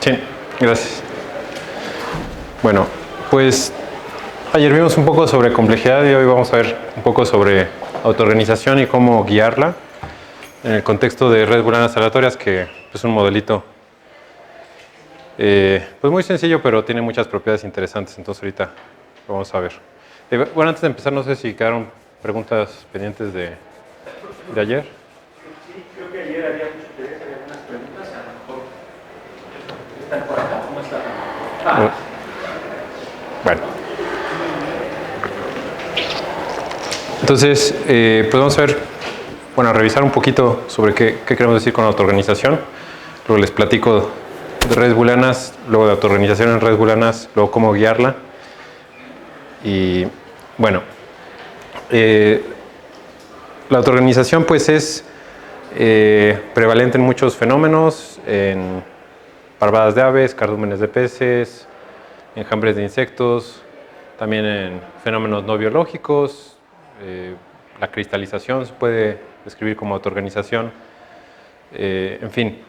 Sí, gracias. Bueno, pues ayer vimos un poco sobre complejidad y hoy vamos a ver un poco sobre autoorganización y cómo guiarla en el contexto de redes booleanas aleatorias, que es un modelito pues muy sencillo, pero tiene muchas propiedades interesantes, entonces ahorita lo vamos a ver. Bueno, antes de empezar, no sé si quedaron preguntas pendientes de ayer. Sí, creo que ayer había mucho interés, había algunas preguntas, a lo mejor están por acá, ¿cómo están? Bueno. Entonces, pues vamos a ver, bueno, a revisar un poquito sobre qué queremos decir con autoorganización. Luego les platico de redes booleanas, luego de autoorganización en redes booleanas, luego cómo guiarla. Y bueno, la autoorganización pues es prevalente en muchos fenómenos, en parvadas de aves, cardúmenes de peces, enjambres de insectos, también en fenómenos no biológicos. La cristalización se puede describir como autoorganización. En fin,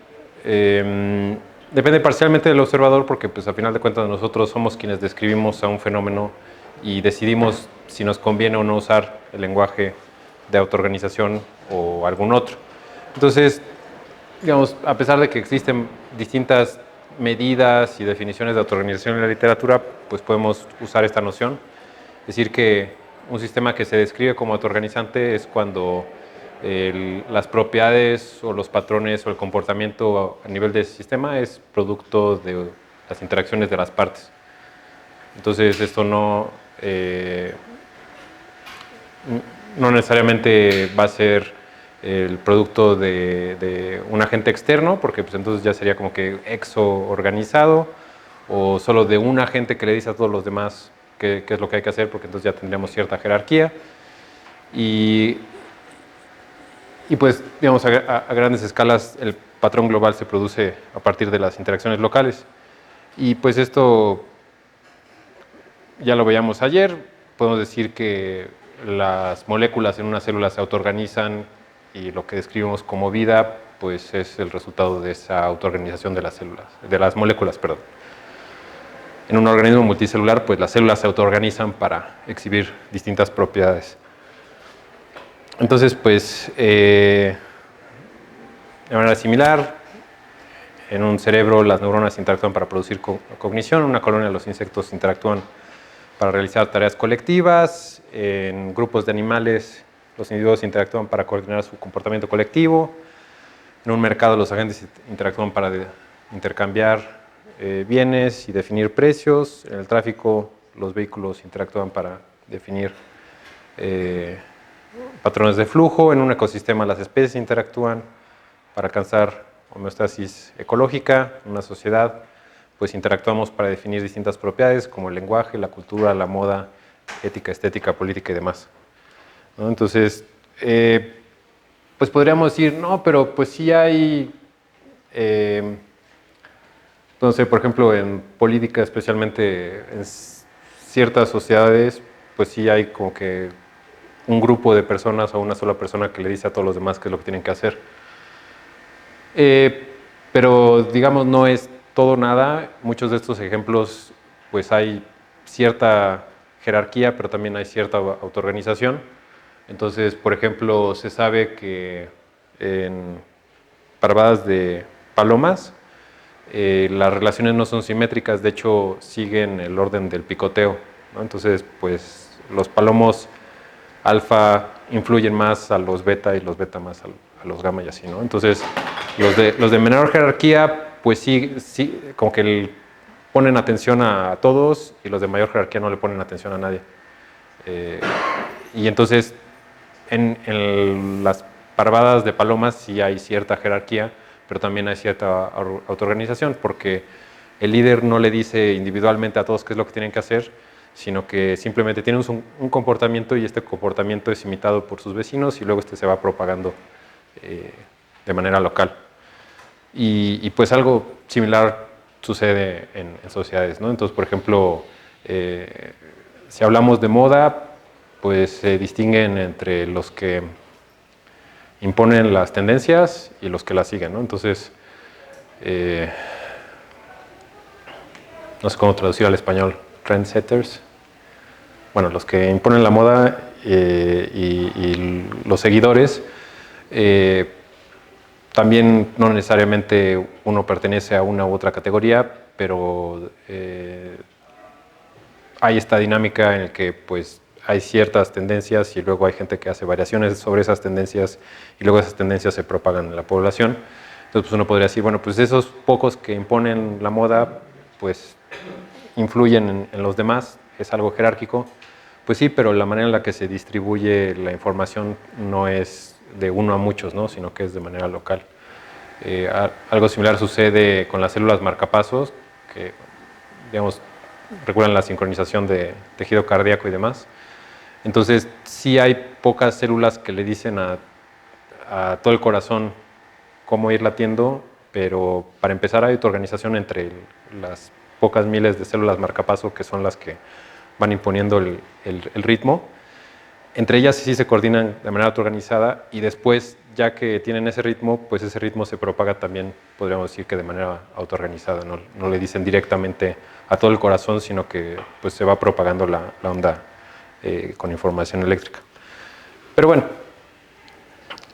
depende parcialmente del observador porque pues, a final de cuentas nosotros somos quienes describimos a un fenómeno y decidimos si nos conviene o no usar el lenguaje de autoorganización o algún otro. Entonces, digamos, a pesar de que existen distintas medidas y definiciones de autoorganización en la literatura, pues podemos usar esta noción. Es decir, que un sistema que se describe como autoorganizante es cuando las propiedades o los patrones o el comportamiento a nivel del sistema es producto de las interacciones de las partes. Entonces, esto no necesariamente va a ser el producto de un agente externo, porque pues entonces ya sería como que exo-organizado, o solo de un agente que le dice a todos los demás qué es lo que hay que hacer, porque entonces ya tendríamos cierta jerarquía. Y pues, digamos, a grandes escalas el patrón global se produce a partir de las interacciones locales. Y pues esto ya lo veíamos ayer, podemos decir que las moléculas en una célula se autoorganizan y lo que describimos como vida pues es el resultado de esa autoorganización de las células, de las moléculas, perdón. En un organismo multicelular pues las células se autoorganizan para exhibir distintas propiedades. Entonces pues de manera similar, en un cerebro las neuronas interactúan para producir cognición, en una colonia los insectos interactúan para realizar tareas colectivas, en grupos de animales los individuos interactúan para coordinar su comportamiento colectivo, en un mercado los agentes interactúan para intercambiar bienes y definir precios, en el tráfico los vehículos interactúan para definir patrones de flujo, en un ecosistema las especies interactúan para alcanzar homeostasis ecológica, en una sociedad pues interactuamos para definir distintas propiedades como el lenguaje, la cultura, la moda, ética, estética, política y demás, ¿no? Entonces, pues podríamos decir, no, pero pues sí hay, no sé, por ejemplo, en política, especialmente en ciertas sociedades, pues sí hay como que un grupo de personas o una sola persona que le dice a todos los demás qué es lo que tienen que hacer. Pero digamos no es todo nada. Muchos de estos ejemplos pues hay cierta jerarquía, pero también hay cierta autoorganización. Entonces, por ejemplo, se sabe que en parvadas de palomas las relaciones no son simétricas, de hecho siguen el orden del picoteo, ¿no? Entonces, pues los palomos alfa influyen más a los beta y los beta más a los gamma y así, ¿no? Entonces, los de menor jerarquía, pues sí como que ponen atención a todos y los de mayor jerarquía no le ponen atención a nadie. Y entonces, en las parvadas de palomas sí hay cierta jerarquía, pero también hay cierta autoorganización, porque el líder no le dice individualmente a todos qué es lo que tienen que hacer, sino que simplemente tienen un comportamiento y este comportamiento es imitado por sus vecinos y luego este se va propagando de manera local. Y pues algo similar sucede en sociedades, ¿no? Entonces, por ejemplo, si hablamos de moda, pues se distinguen entre los que imponen las tendencias y los que las siguen, ¿no? Entonces, no sé cómo traducir al español, trendsetters. Bueno, los que imponen la moda y los seguidores. También no necesariamente uno pertenece a una u otra categoría, pero hay esta dinámica en la que pues, hay ciertas tendencias y luego hay gente que hace variaciones sobre esas tendencias y luego esas tendencias se propagan en la población. Entonces pues uno podría decir, bueno, pues esos pocos que imponen la moda, pues influyen en los demás, es algo jerárquico. Pues sí, pero la manera en la que se distribuye la información no es de uno a muchos, ¿no? Sino que es de manera local. Algo similar sucede con las células marcapasos, que, digamos, regulan la sincronización de tejido cardíaco y demás. Entonces, sí hay pocas células que le dicen a todo el corazón cómo ir latiendo, pero para empezar hay autoorganización entre las pocas miles de células marcapaso que son las que van imponiendo el ritmo. Entre ellas sí se coordinan de manera autoorganizada y después, ya que tienen ese ritmo, pues ese ritmo se propaga también, podríamos decir que de manera autoorganizada. No le dicen directamente a todo el corazón, sino que pues, se va propagando la onda con información eléctrica. Pero bueno,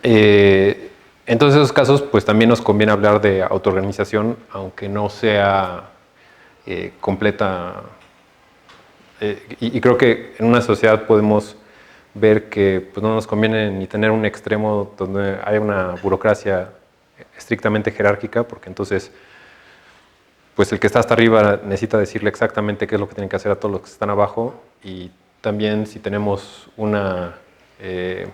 entonces en esos casos pues también nos conviene hablar de autoorganización, aunque no sea completa. Y creo que en una sociedad podemos ver que pues, no nos conviene ni tener un extremo donde haya una burocracia estrictamente jerárquica, porque entonces pues el que está hasta arriba necesita decirle exactamente qué es lo que tienen que hacer a todos los que están abajo, y también si tenemos una, pues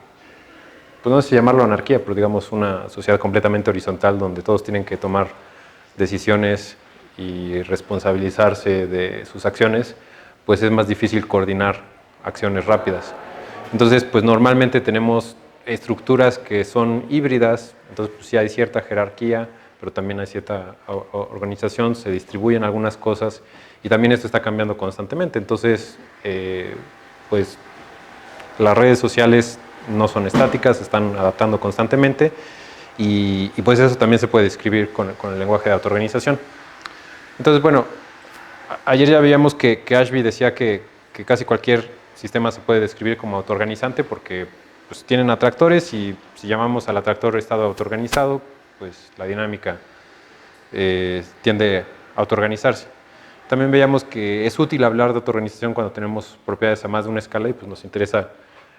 no sé si llamarlo anarquía, pero digamos una sociedad completamente horizontal donde todos tienen que tomar decisiones y responsabilizarse de sus acciones, pues es más difícil coordinar acciones rápidas. Entonces, pues normalmente tenemos estructuras que son híbridas, entonces pues, sí hay cierta jerarquía, pero también hay cierta organización, se distribuyen algunas cosas y también esto está cambiando constantemente. Entonces, pues las redes sociales no son estáticas, se están adaptando constantemente y pues eso también se puede describir con el lenguaje de autoorganización. Entonces, bueno, ayer ya veíamos que Ashby decía que casi cualquier sistema se puede describir como autoorganizante porque pues, tienen atractores y si llamamos al atractor estado autoorganizado, pues la dinámica tiende a autoorganizarse. También veíamos que es útil hablar de autoorganización cuando tenemos propiedades a más de una escala y pues nos interesa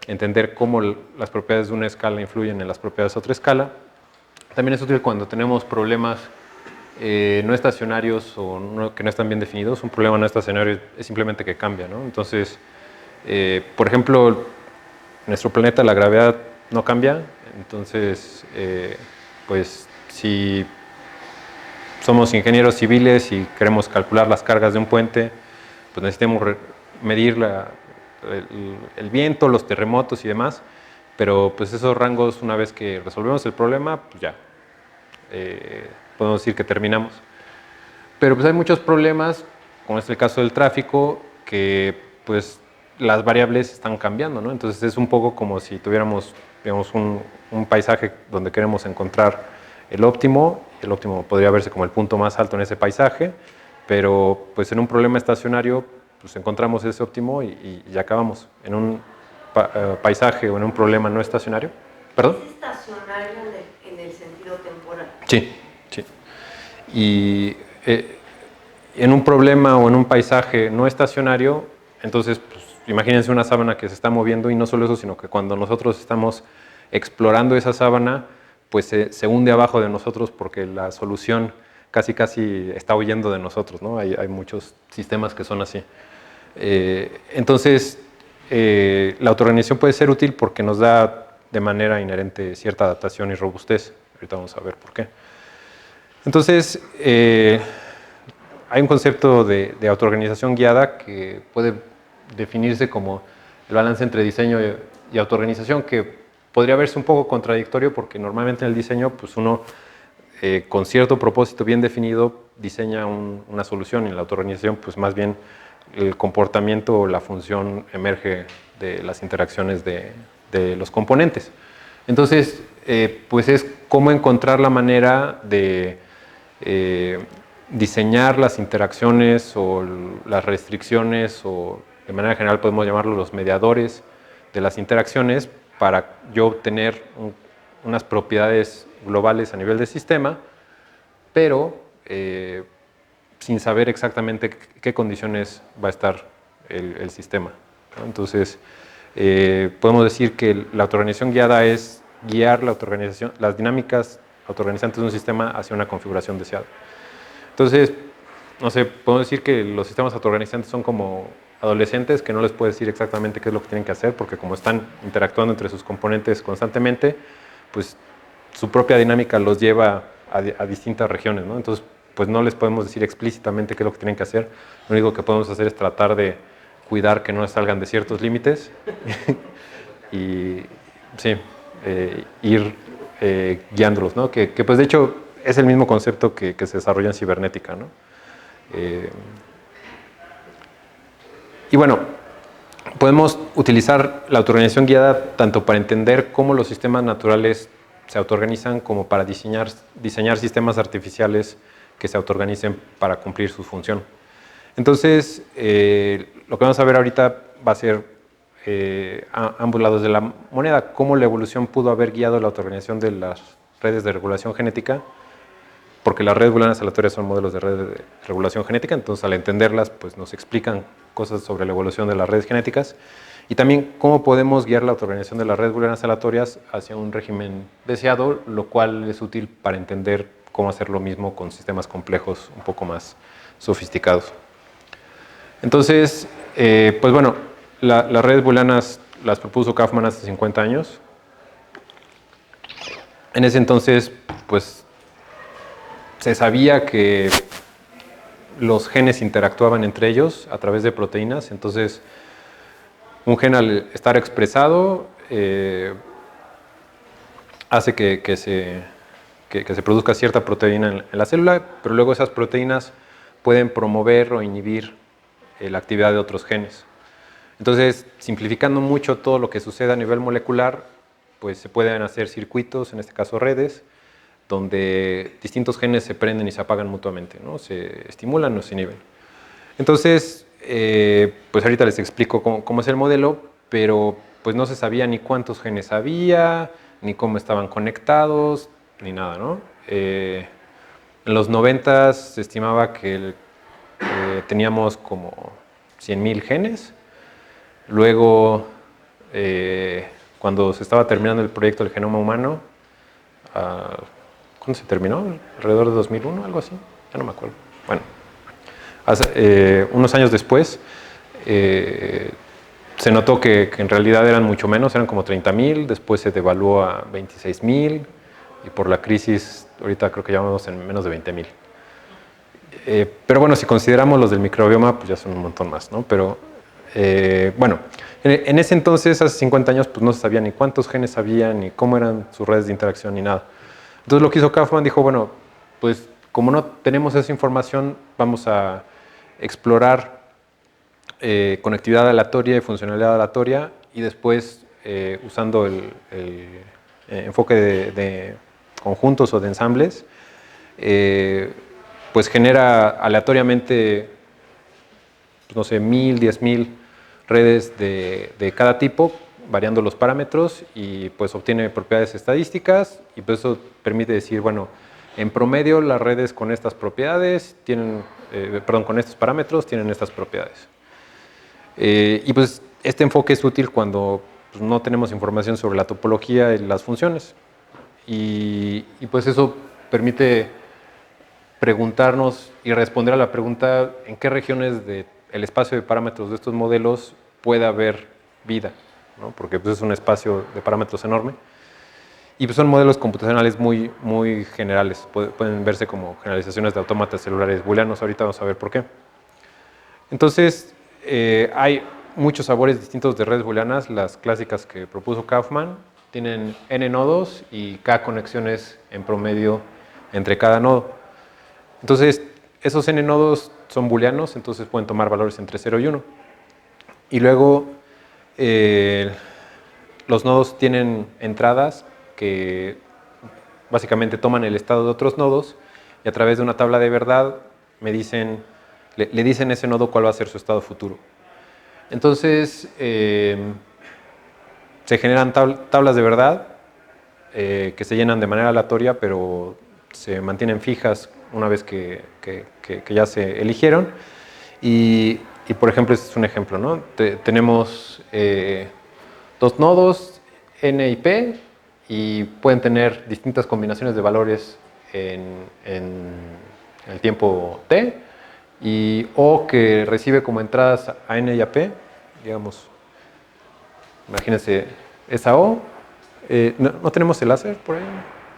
entender cómo las propiedades de una escala influyen en las propiedades de otra escala. También es útil cuando tenemos problemas no estacionarios o que no están bien definidos. Un problema no estacionario es simplemente que cambia, ¿no? Entonces, por ejemplo, en nuestro planeta la gravedad no cambia, entonces, pues si somos ingenieros civiles y queremos calcular las cargas de un puente, pues necesitamos medir el viento, los terremotos y demás, pero pues esos rangos, una vez que resolvemos el problema, pues ya, podemos decir que terminamos. Pero pues hay muchos problemas, como es el caso del tráfico, que pues las variables están cambiando, ¿no? Entonces es un poco como si tuviéramos, digamos, un paisaje donde queremos encontrar el óptimo podría verse como el punto más alto en ese paisaje, pero pues en un problema estacionario pues encontramos ese óptimo y acabamos. En un paisaje o en un problema no estacionario. ¿Perdón? ¿Es estacionario en el sentido temporal? Sí, sí. Y en un problema o en un paisaje no estacionario, entonces pues, imagínense una sábana que se está moviendo y no solo eso, sino que cuando nosotros estamos explorando esa sábana, pues se hunde abajo de nosotros porque la solución casi está huyendo de nosotros, ¿no? Hay muchos sistemas que son así. Entonces, la autoorganización puede ser útil porque nos da de manera inherente cierta adaptación y robustez. Ahorita vamos a ver por qué. Entonces, hay un concepto de autoorganización guiada que puede definirse como el balance entre diseño y autoorganización, que podría verse un poco contradictorio porque normalmente en el diseño pues uno con cierto propósito bien definido diseña una solución y en la autoorganización pues más bien el comportamiento o la función emerge de las interacciones de los componentes. Entonces pues es cómo encontrar la manera de diseñar las interacciones o las restricciones, o de manera general podemos llamarlo los mediadores de las interacciones, para yo obtener unas propiedades globales a nivel del sistema, pero sin saber exactamente qué condiciones va a estar el sistema, ¿no? Entonces, podemos decir que la autoorganización guiada es guiar las dinámicas autoorganizantes de un sistema hacia una configuración deseada. Entonces, no sé, podemos decir que los sistemas autoorganizantes son como adolescentes que no les puedes decir exactamente qué es lo que tienen que hacer, porque como están interactuando entre sus componentes constantemente, pues su propia dinámica los lleva a distintas regiones, ¿no? Entonces, pues no les podemos decir explícitamente qué es lo que tienen que hacer. Lo único que podemos hacer es tratar de cuidar que no salgan de ciertos límites y sí, ir guiándolos, ¿no? Que pues de hecho es el mismo concepto que se desarrolla en cibernética, ¿no? Y bueno, podemos utilizar la autoorganización guiada tanto para entender cómo los sistemas naturales se autoorganizan, como para diseñar sistemas artificiales que se autoorganicen para cumplir su función. Entonces, lo que vamos a ver ahorita va a ser ambos lados de la moneda, cómo la evolución pudo haber guiado la autoorganización de las redes de regulación genética, porque las redes booleanas aleatorias son modelos de redes de regulación genética, entonces al entenderlas pues nos explican cosas sobre la evolución de las redes genéticas, y también cómo podemos guiar la autoorganización de las redes booleanas aleatorias hacia un régimen deseado, lo cual es útil para entender cómo hacer lo mismo con sistemas complejos un poco más sofisticados. Entonces, pues bueno, las redes booleanas las propuso Kauffman hace 50 años. En ese entonces, pues se sabía que los genes interactuaban entre ellos a través de proteínas. Entonces, un gen al estar expresado hace que se produzca cierta proteína en la célula, pero luego esas proteínas pueden promover o inhibir la actividad de otros genes. Entonces, simplificando mucho todo lo que sucede a nivel molecular, pues se pueden hacer circuitos, en este caso redes, donde distintos genes se prenden y se apagan mutuamente, ¿no? Se estimulan o se inhiben. Entonces, pues ahorita les explico cómo es el modelo, pero pues no se sabía ni cuántos genes había, ni cómo estaban conectados, ni nada, ¿no? En los 90 se estimaba que teníamos como 100.000 genes. Luego, cuando se estaba terminando el proyecto del genoma humano, ¿cuándo se terminó? ¿Alrededor de 2001, algo así? Ya no me acuerdo. Bueno, unos años después, se notó que en realidad eran mucho menos, eran como 30.000, después se devaluó a 26.000, y por la crisis, ahorita creo que ya vamos en menos de 20.000. Pero bueno, si consideramos los del microbioma, pues ya son un montón más, ¿no? Pero bueno, en ese entonces, hace 50 años, pues no se sabía ni cuántos genes había, ni cómo eran sus redes de interacción, ni nada. Entonces lo que hizo Kauffman, dijo, bueno, pues como no tenemos esa información, vamos a explorar conectividad aleatoria y funcionalidad aleatoria, y después, usando el enfoque de conjuntos o de ensambles, pues genera aleatoriamente, no sé, 1.000, 10.000 redes de cada tipo, variando los parámetros, y pues obtiene propiedades estadísticas, y pues eso permite decir, bueno, en promedio las redes con estas propiedades tienen, con estos parámetros tienen estas propiedades. Y pues este enfoque es útil cuando pues, no tenemos información sobre la topología y las funciones, y pues eso permite preguntarnos y responder a la pregunta en qué regiones del espacio de parámetros de estos modelos puede haber vida, ¿no? Porque pues, es un espacio de parámetros enorme, y pues, son modelos computacionales muy, muy generales, pueden verse como generalizaciones de autómatas celulares booleanos. Ahorita vamos a ver por qué. Entonces, hay muchos sabores distintos de redes booleanas. Las clásicas que propuso Kauffman tienen n nodos y k conexiones en promedio entre cada nodo. Entonces, esos n nodos son booleanos, entonces pueden tomar valores entre 0 y 1. Y luego, los nodos tienen entradas que básicamente toman el estado de otros nodos, y a través de una tabla de verdad le dicen a ese nodo cuál va a ser su estado futuro. Entonces, se generan tablas de verdad que se llenan de manera aleatoria, pero se mantienen fijas una vez que ya se eligieron. Y por ejemplo, este es un ejemplo, ¿no? tenemos dos nodos, N y P, y pueden tener distintas combinaciones de valores en el tiempo T, o que recibe como entradas a N y a P, digamos, imagínense esa O. ¿No tenemos el láser por ahí?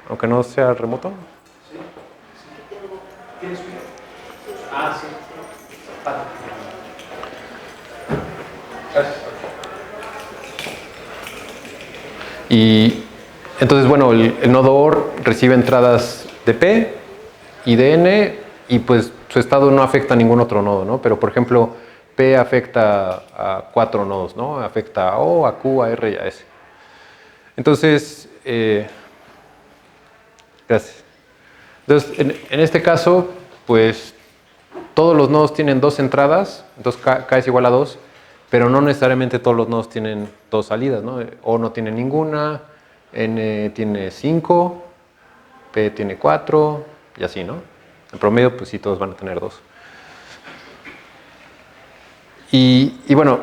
Aunque no sea remoto. Sí, ¿tienes uno? Ah, sí. Vale. Gracias. Y entonces, bueno, el nodo OR recibe entradas de P y de N, y pues su estado no afecta a ningún otro nodo, ¿no? Pero, por ejemplo, P afecta a 4 nodos, ¿no? Afecta a O, a Q, a R y a S. Entonces, gracias. Entonces, en este caso, pues, todos los nodos tienen 2 entradas, entonces K es igual a 2, pero no necesariamente todos los nodos tienen 2 salidas, ¿no? O no tiene ninguna, N tiene 5, P tiene 4, y así, ¿no? En promedio, pues sí, todos van a tener 2. Y bueno,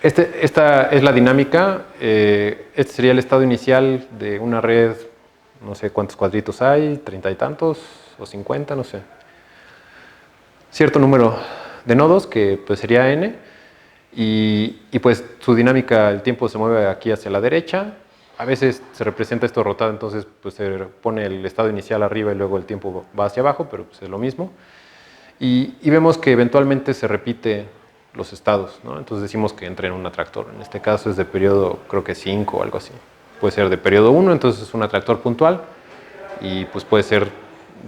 esta es la dinámica. Este sería el estado inicial de una red, no sé cuántos cuadritos hay, 30 y tantos, o 50, no sé. Cierto número de nodos, que pues sería N, y pues su dinámica, el tiempo se mueve aquí hacia la derecha. A veces se representa esto rotado, entonces pues se pone el estado inicial arriba y luego el tiempo va hacia abajo, pero pues es lo mismo. Y vemos que eventualmente se repite los estados, ¿no? Entonces decimos que entra en un atractor. En este caso es de periodo, creo que 5 o algo así. Puede ser de periodo 1, entonces es un atractor puntual, y pues puede ser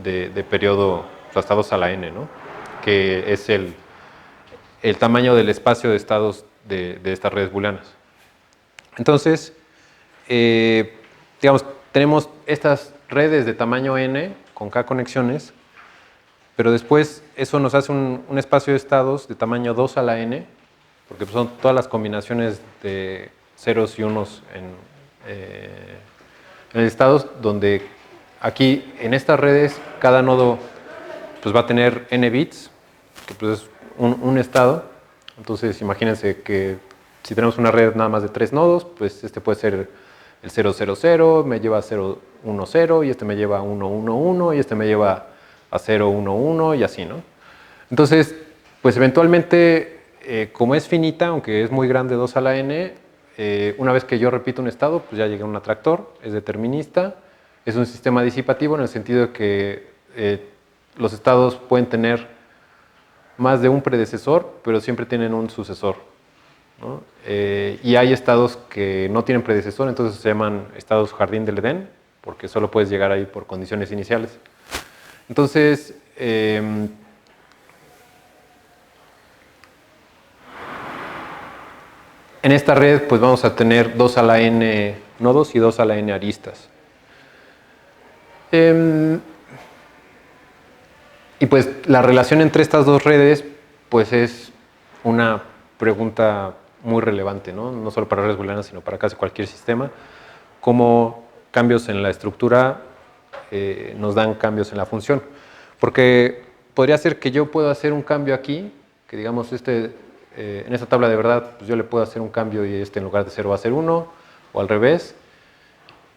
de periodo hasta 2 a la n, ¿no? Que es el tamaño del espacio de estados de estas redes booleanas. Entonces, digamos, tenemos estas redes de tamaño n con k conexiones, pero después eso nos hace un espacio de estados de tamaño 2 a la n, porque son todas las combinaciones de ceros y unos en estados, donde aquí en estas redes cada nodo pues va a tener n bits, que pues es un estado. Entonces imagínense que si tenemos una red nada más de 3 nodos, pues este puede ser el 0, 0, 0, me lleva a 0, 1, 0, y este me lleva a 1, 1, 1, y este me lleva a 0, 1, 1, y así, ¿no? Entonces, pues eventualmente, como es finita, aunque es muy grande 2 a la n, una vez que yo repito un estado, pues ya llegué a un atractor, es determinista, es un sistema disipativo en el sentido de que los estados pueden tener más de un predecesor, pero siempre tienen un sucesor, ¿no? Y hay estados que no tienen predecesor, entonces se llaman estados jardín del Edén, porque solo puedes llegar ahí por condiciones iniciales. Entonces, en esta red pues vamos a tener 2 a la n nodos y 2 a la n aristas. Y pues la relación entre estas dos redes pues es una pregunta muy relevante, ¿no? No solo para redes booleanas, sino para casi cualquier sistema. Cómo cambios en la estructura nos dan cambios en la función. Porque podría ser que yo pueda hacer un cambio aquí, que digamos en esta tabla de verdad pues yo le puedo hacer un cambio y en lugar de 0 va a ser 1, o al revés,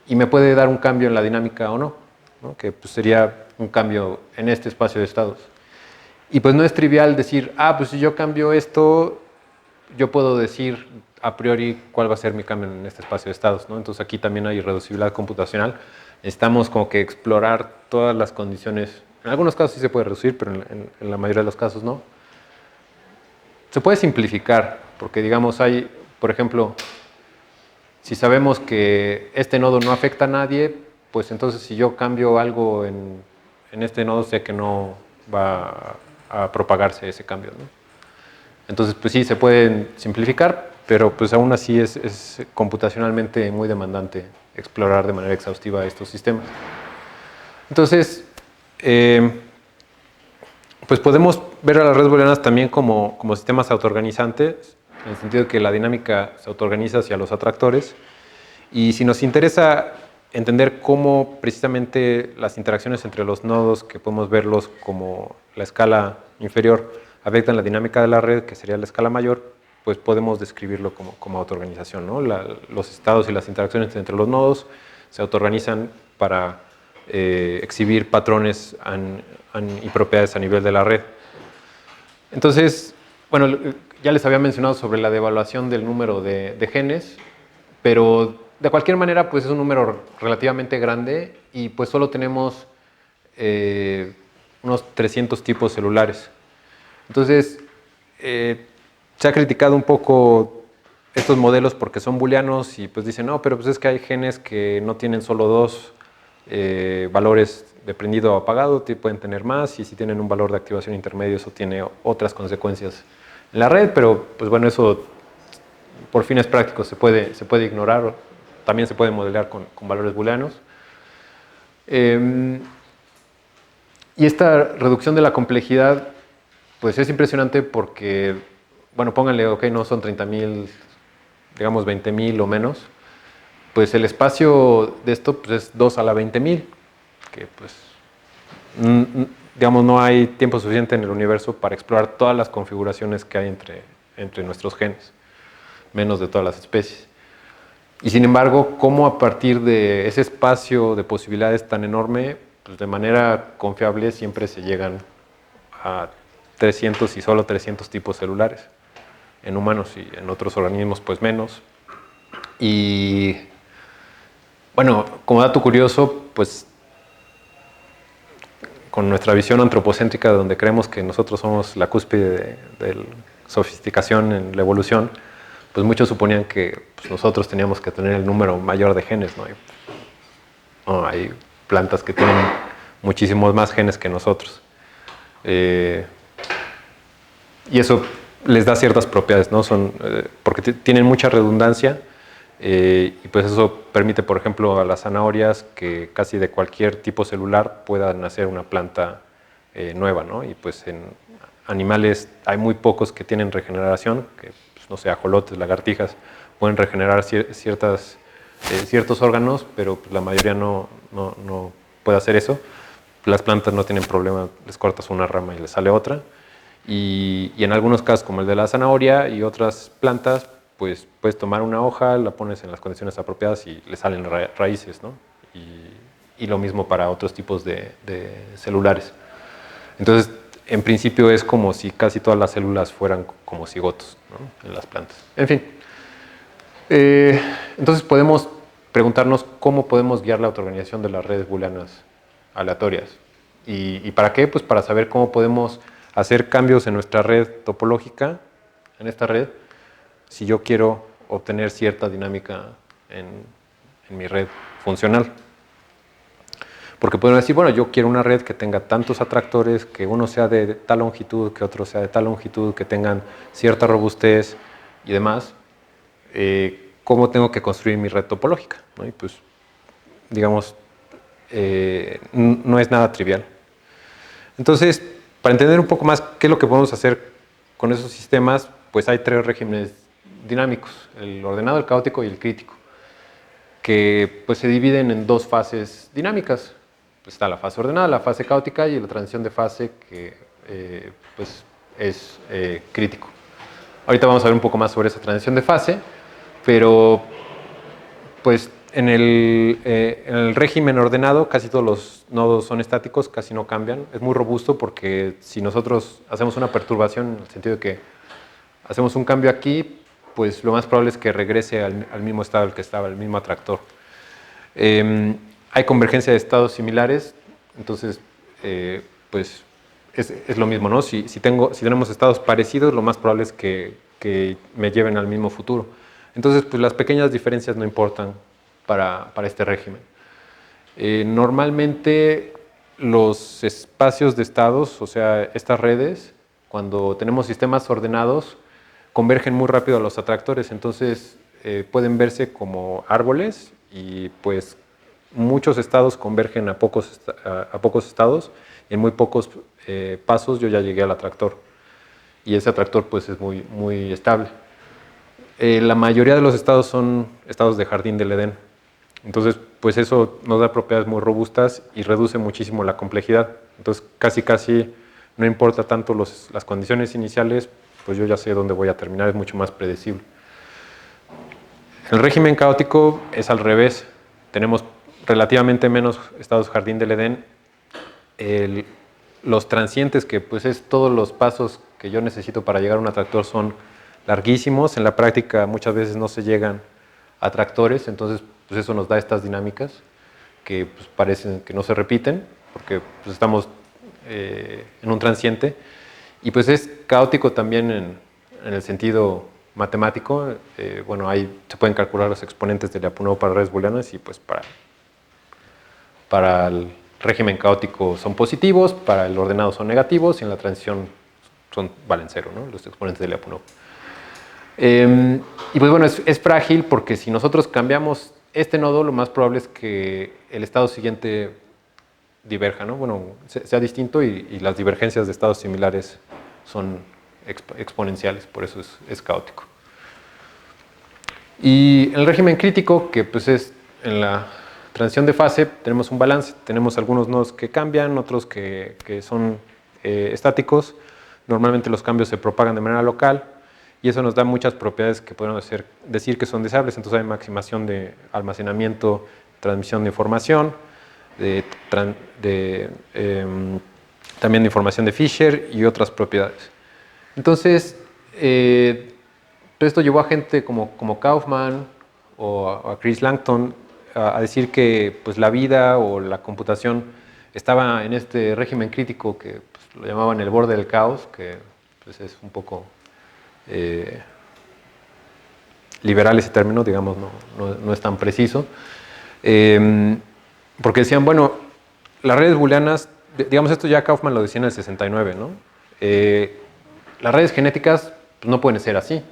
y me puede dar un cambio en la dinámica o no, ¿no? Que pues sería un cambio en este espacio de estados. Y pues no es trivial decir, pues si yo cambio esto, yo puedo decir a priori cuál va a ser mi cambio en este espacio de estados, ¿no? Entonces aquí también hay irreducibilidad computacional. Necesitamos como que explorar todas las condiciones. En algunos casos sí se puede reducir, pero en la mayoría de los casos no. Se puede simplificar, porque digamos hay, por ejemplo, si sabemos que este nodo no afecta a nadie, pues entonces si yo cambio algo en este nodo, sé que no va a propagarse ese cambio, ¿no? Entonces, pues sí, se pueden simplificar, pero pues aún así es computacionalmente muy demandante explorar de manera exhaustiva estos sistemas. Entonces, Pues podemos ver a las redes booleanas también como sistemas autoorganizantes, en el sentido de que la dinámica se autoorganiza hacia los atractores. Y si nos interesa entender cómo precisamente las interacciones entre los nodos, que podemos verlos como la escala inferior, afectan la dinámica de la red, que sería la escala mayor, pues podemos describirlo como autoorganización, ¿no? Los estados y las interacciones entre los nodos se autoorganizan para exhibir patrones y propiedades a nivel de la red. Entonces, bueno, ya les había mencionado sobre la devaluación del número de genes, pero de cualquier manera, pues es un número relativamente grande y pues solo tenemos unos 300 tipos celulares. Entonces, se ha criticado un poco estos modelos porque son booleanos y pues dicen, no, pero pues es que hay genes que no tienen solo dos valores de prendido o apagado, pueden tener más, y si tienen un valor de activación intermedio, eso tiene otras consecuencias en la red, pero pues bueno, eso por fines prácticos se puede ignorar, también se puede modelar con valores booleanos. Y esta reducción de la complejidad pues es impresionante porque, bueno, pónganle, ok, no son 30.000, digamos 20.000 o menos, pues el espacio de esto pues es 2 a la 20.000, que pues, digamos, no hay tiempo suficiente en el universo para explorar todas las configuraciones que hay entre nuestros genes, menos de todas las especies. Y sin embargo, cómo a partir de ese espacio de posibilidades tan enorme, pues de manera confiable siempre se llegan a 300 y solo 300 tipos celulares, en humanos, y en otros organismos pues menos. Y bueno, como dato curioso, pues con nuestra visión antropocéntrica, donde creemos que nosotros somos la cúspide de la sofisticación en la evolución, pues muchos suponían que pues, nosotros teníamos que tener el número mayor de genes, ¿no? Hay plantas que tienen muchísimos más genes que nosotros. Y eso les da ciertas propiedades, ¿no? Porque tienen mucha redundancia, y pues eso permite, por ejemplo, a las zanahorias que casi de cualquier tipo celular pueda nacer una planta nueva, ¿no? Y pues en animales hay muy pocos que tienen regeneración, que pues, no sé, ajolotes, lagartijas, pueden regenerar ciertos órganos, pero pues, la mayoría no puede hacer eso. Las plantas no tienen problema, les cortas una rama y les sale otra. Y en algunos casos, como el de la zanahoria y otras plantas, pues puedes tomar una hoja, la pones en las condiciones apropiadas y le salen raíces, ¿no? Y lo mismo para otros tipos de celulares. Entonces, en principio es como si casi todas las células fueran como cigotos, ¿no? En las plantas. En fin. Entonces podemos preguntarnos cómo podemos guiar la autoorganización de las redes booleanas aleatorias. ¿Y para qué? Pues para saber cómo podemos hacer cambios en nuestra red topológica, en esta red, si yo quiero obtener cierta dinámica en mi red funcional. Porque podemos decir, bueno, yo quiero una red que tenga tantos atractores, que uno sea de tal longitud, que otro sea de tal longitud, que tengan cierta robustez y demás. ¿Cómo tengo que construir mi red topológica? ¿No? Y pues, digamos, no es nada trivial. Entonces, para entender un poco más qué es lo que podemos hacer con esos sistemas, pues hay tres regímenes dinámicos: el ordenado, el caótico y el crítico, que pues se dividen en dos fases dinámicas. Pues está la fase ordenada, la fase caótica y la transición de fase, que pues es crítico. Ahorita vamos a ver un poco más sobre esa transición de fase, pero pues en el régimen ordenado casi todos los nodos son estáticos, casi no cambian. Es muy robusto porque si nosotros hacemos una perturbación, en el sentido de que hacemos un cambio aquí, pues lo más probable es que regrese al mismo estado al que estaba, el mismo atractor. Hay convergencia de estados similares, entonces pues es lo mismo, ¿no? Si tenemos estados parecidos, lo más probable es que me lleven al mismo futuro. Entonces, pues las pequeñas diferencias no importan para este régimen. Normalmente los espacios de estados, o sea, estas redes, cuando tenemos sistemas ordenados, convergen muy rápido a los atractores, entonces pueden verse como árboles y pues muchos estados convergen a pocos estados en muy pocos pasos yo ya llegué al atractor. Y ese atractor pues es muy, muy estable. La mayoría de los estados son estados de jardín del Edén. Entonces, pues eso nos da propiedades muy robustas y reduce muchísimo la complejidad. Entonces, casi no importa tanto las condiciones iniciales, pues yo ya sé dónde voy a terminar, es mucho más predecible. El régimen caótico es al revés. Tenemos relativamente menos estados jardín del Edén. Los transientes, que pues es todos los pasos que yo necesito para llegar a un atractor, son larguísimos. En la práctica muchas veces no se llegan a tractores, entonces pues eso nos da estas dinámicas que pues, parecen que no se repiten, porque pues, estamos en un transiente. Y pues es caótico también en el sentido matemático. Bueno, ahí se pueden calcular los exponentes de Lyapunov para redes booleanas y pues para el régimen caótico son positivos, para el ordenado son negativos y en la transición valen cero, ¿no? Los exponentes de Lyapunov. Y pues bueno, es frágil porque si nosotros cambiamos este nodo, lo más probable es que el estado siguiente diverja, ¿no? Bueno, sea distinto y las divergencias de estados similares son exponenciales, por eso es caótico. Y el régimen crítico, que pues es en la transición de fase, tenemos un balance, tenemos algunos nodos que cambian, otros que son estáticos. Normalmente los cambios se propagan de manera local y eso nos da muchas propiedades que podemos decir que son deseables. Entonces hay maximación de almacenamiento, transmisión de información, también de información de Fisher y otras propiedades. Entonces, esto llevó a gente como Kaufman o a Chris Langton a decir que pues, la vida o la computación estaba en este régimen crítico que pues, lo llamaban el borde del caos, que pues, es un poco liberal ese término, digamos, no es tan preciso. Porque decían, bueno, las redes booleanas, digamos esto ya Kaufman lo decía en el 69, ¿no? Las redes genéticas pues, no pueden ser así,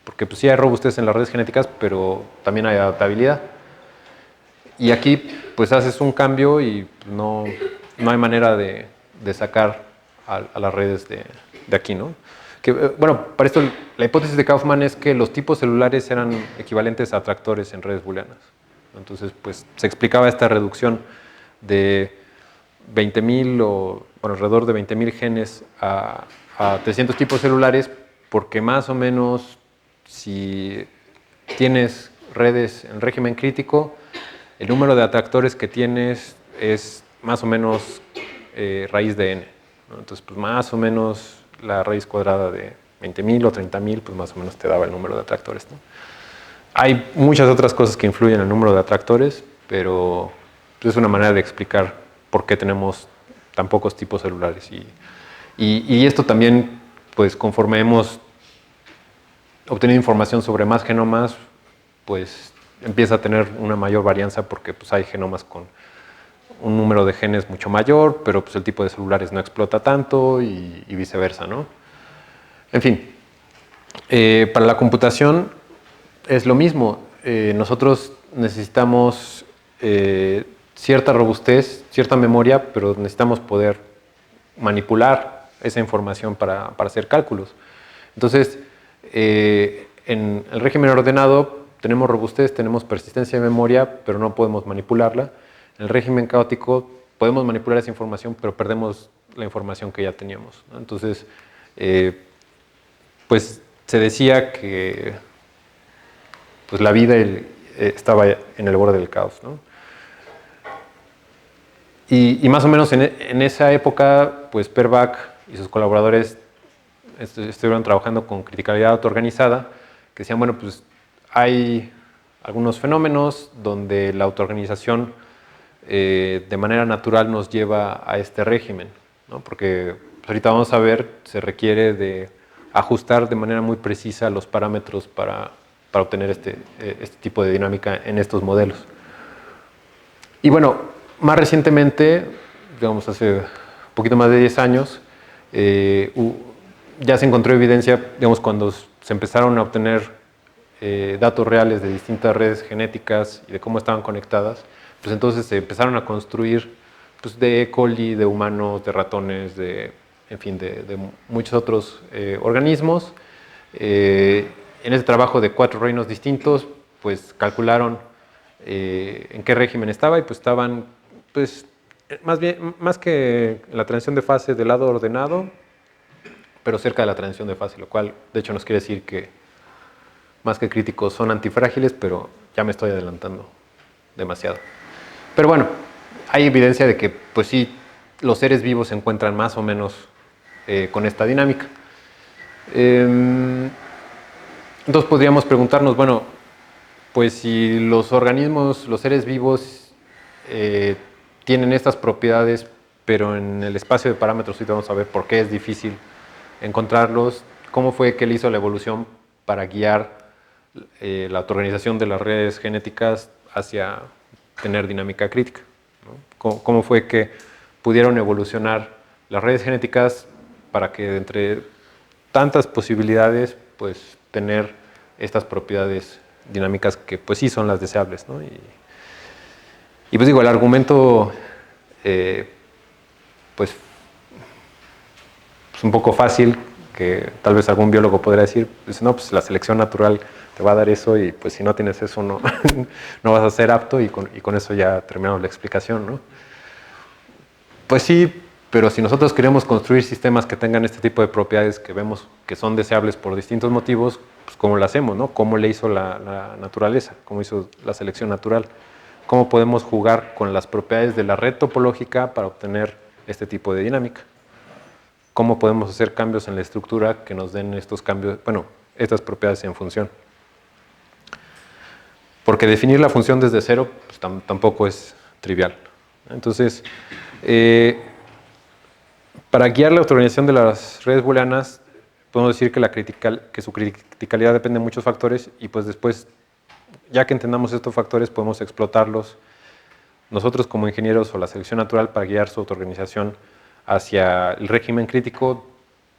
porque pues, sí hay robustez en las redes genéticas, pero también hay adaptabilidad. Y aquí pues haces un cambio y no hay manera de sacar a las redes de aquí, ¿no? Que, bueno, para esto la hipótesis de Kaufman es que los tipos celulares eran equivalentes a atractores en redes booleanas. Entonces pues se explicaba esta reducción de 20.000 o bueno, alrededor de 20.000 genes a 300 tipos celulares, porque más o menos si tienes redes en régimen crítico, el número de atractores que tienes es más o menos raíz de n, ¿no? Entonces, pues más o menos la raíz cuadrada de 20.000 o 30.000, pues más o menos te daba el número de atractores, ¿no? Hay muchas otras cosas que influyen en el número de atractores, pero pues, es una manera de explicar por qué tenemos tan pocos tipos celulares. Y esto también, pues conforme hemos obtenido información sobre más genomas, pues empieza a tener una mayor varianza porque pues, hay genomas con un número de genes mucho mayor, pero pues, el tipo de celulares no explota tanto y viceversa, ¿no? En fin, para la computación es lo mismo. Nosotros necesitamos cierta robustez, cierta memoria, pero necesitamos poder manipular esa información para hacer cálculos. Entonces, en el régimen ordenado tenemos robustez, tenemos persistencia de memoria, pero no podemos manipularla. En el régimen caótico podemos manipular esa información, pero perdemos la información que ya teníamos, ¿no? Entonces, pues se decía que pues, la vida estaba en el borde del caos, ¿no? Y más o menos en esa época, pues Perbach y sus colaboradores estuvieron trabajando con criticalidad autoorganizada, que decían, bueno, pues hay algunos fenómenos donde la autoorganización de manera natural nos lleva a este régimen, ¿no? Porque pues, ahorita vamos a ver, se requiere de ajustar de manera muy precisa los parámetros para obtener este tipo de dinámica en estos modelos. Y bueno, más recientemente, digamos hace un poquito más de 10 años, ya se encontró evidencia, digamos, cuando se empezaron a obtener datos reales de distintas redes genéticas y de cómo estaban conectadas, pues entonces se empezaron a construir pues, de E. coli, de humanos, de ratones, en fin, de muchos otros organismos. En ese trabajo de 4 reinos distintos, pues calcularon en qué régimen estaba y pues estaban, pues, más que la transición de fase del lado ordenado, pero cerca de la transición de fase, lo cual de hecho nos quiere decir que más que críticos son antifrágiles, pero ya me estoy adelantando demasiado. Pero bueno, hay evidencia de que pues sí, los seres vivos se encuentran más o menos con esta dinámica. Entonces podríamos preguntarnos, bueno, pues si los organismos, los seres vivos tienen estas propiedades, pero en el espacio de parámetros sí vamos a ver por qué es difícil encontrarlos, cómo fue que él hizo la evolución para guiar la autoorganización de las redes genéticas hacia tener dinámica crítica, ¿no? ¿Cómo fue que pudieron evolucionar las redes genéticas para que entre tantas posibilidades, pues tener estas propiedades dinámicas que pues sí son las deseables, ¿no? Y pues digo, el argumento pues es un poco fácil, que tal vez algún biólogo podría decir, pues, no, pues la selección natural te va a dar eso y pues si no tienes eso no, no vas a ser apto y con eso ya terminamos la explicación, ¿no? Pues sí, pero si nosotros queremos construir sistemas que tengan este tipo de propiedades que vemos que son deseables por distintos motivos, pues ¿cómo lo hacemos, no? ¿Cómo le hizo la naturaleza? ¿Cómo hizo la selección natural? ¿Cómo podemos jugar con las propiedades de la red topológica para obtener este tipo de dinámica? ¿Cómo podemos hacer cambios en la estructura que nos den estos cambios, bueno, estas propiedades en función? Porque definir la función desde cero pues, tampoco es trivial. Entonces, para guiar la autoorganización de las redes booleanas, podemos decir que su criticalidad depende de muchos factores y pues después, ya que entendamos estos factores, podemos explotarlos nosotros como ingenieros o la selección natural para guiar su autoorganización hacia el régimen crítico,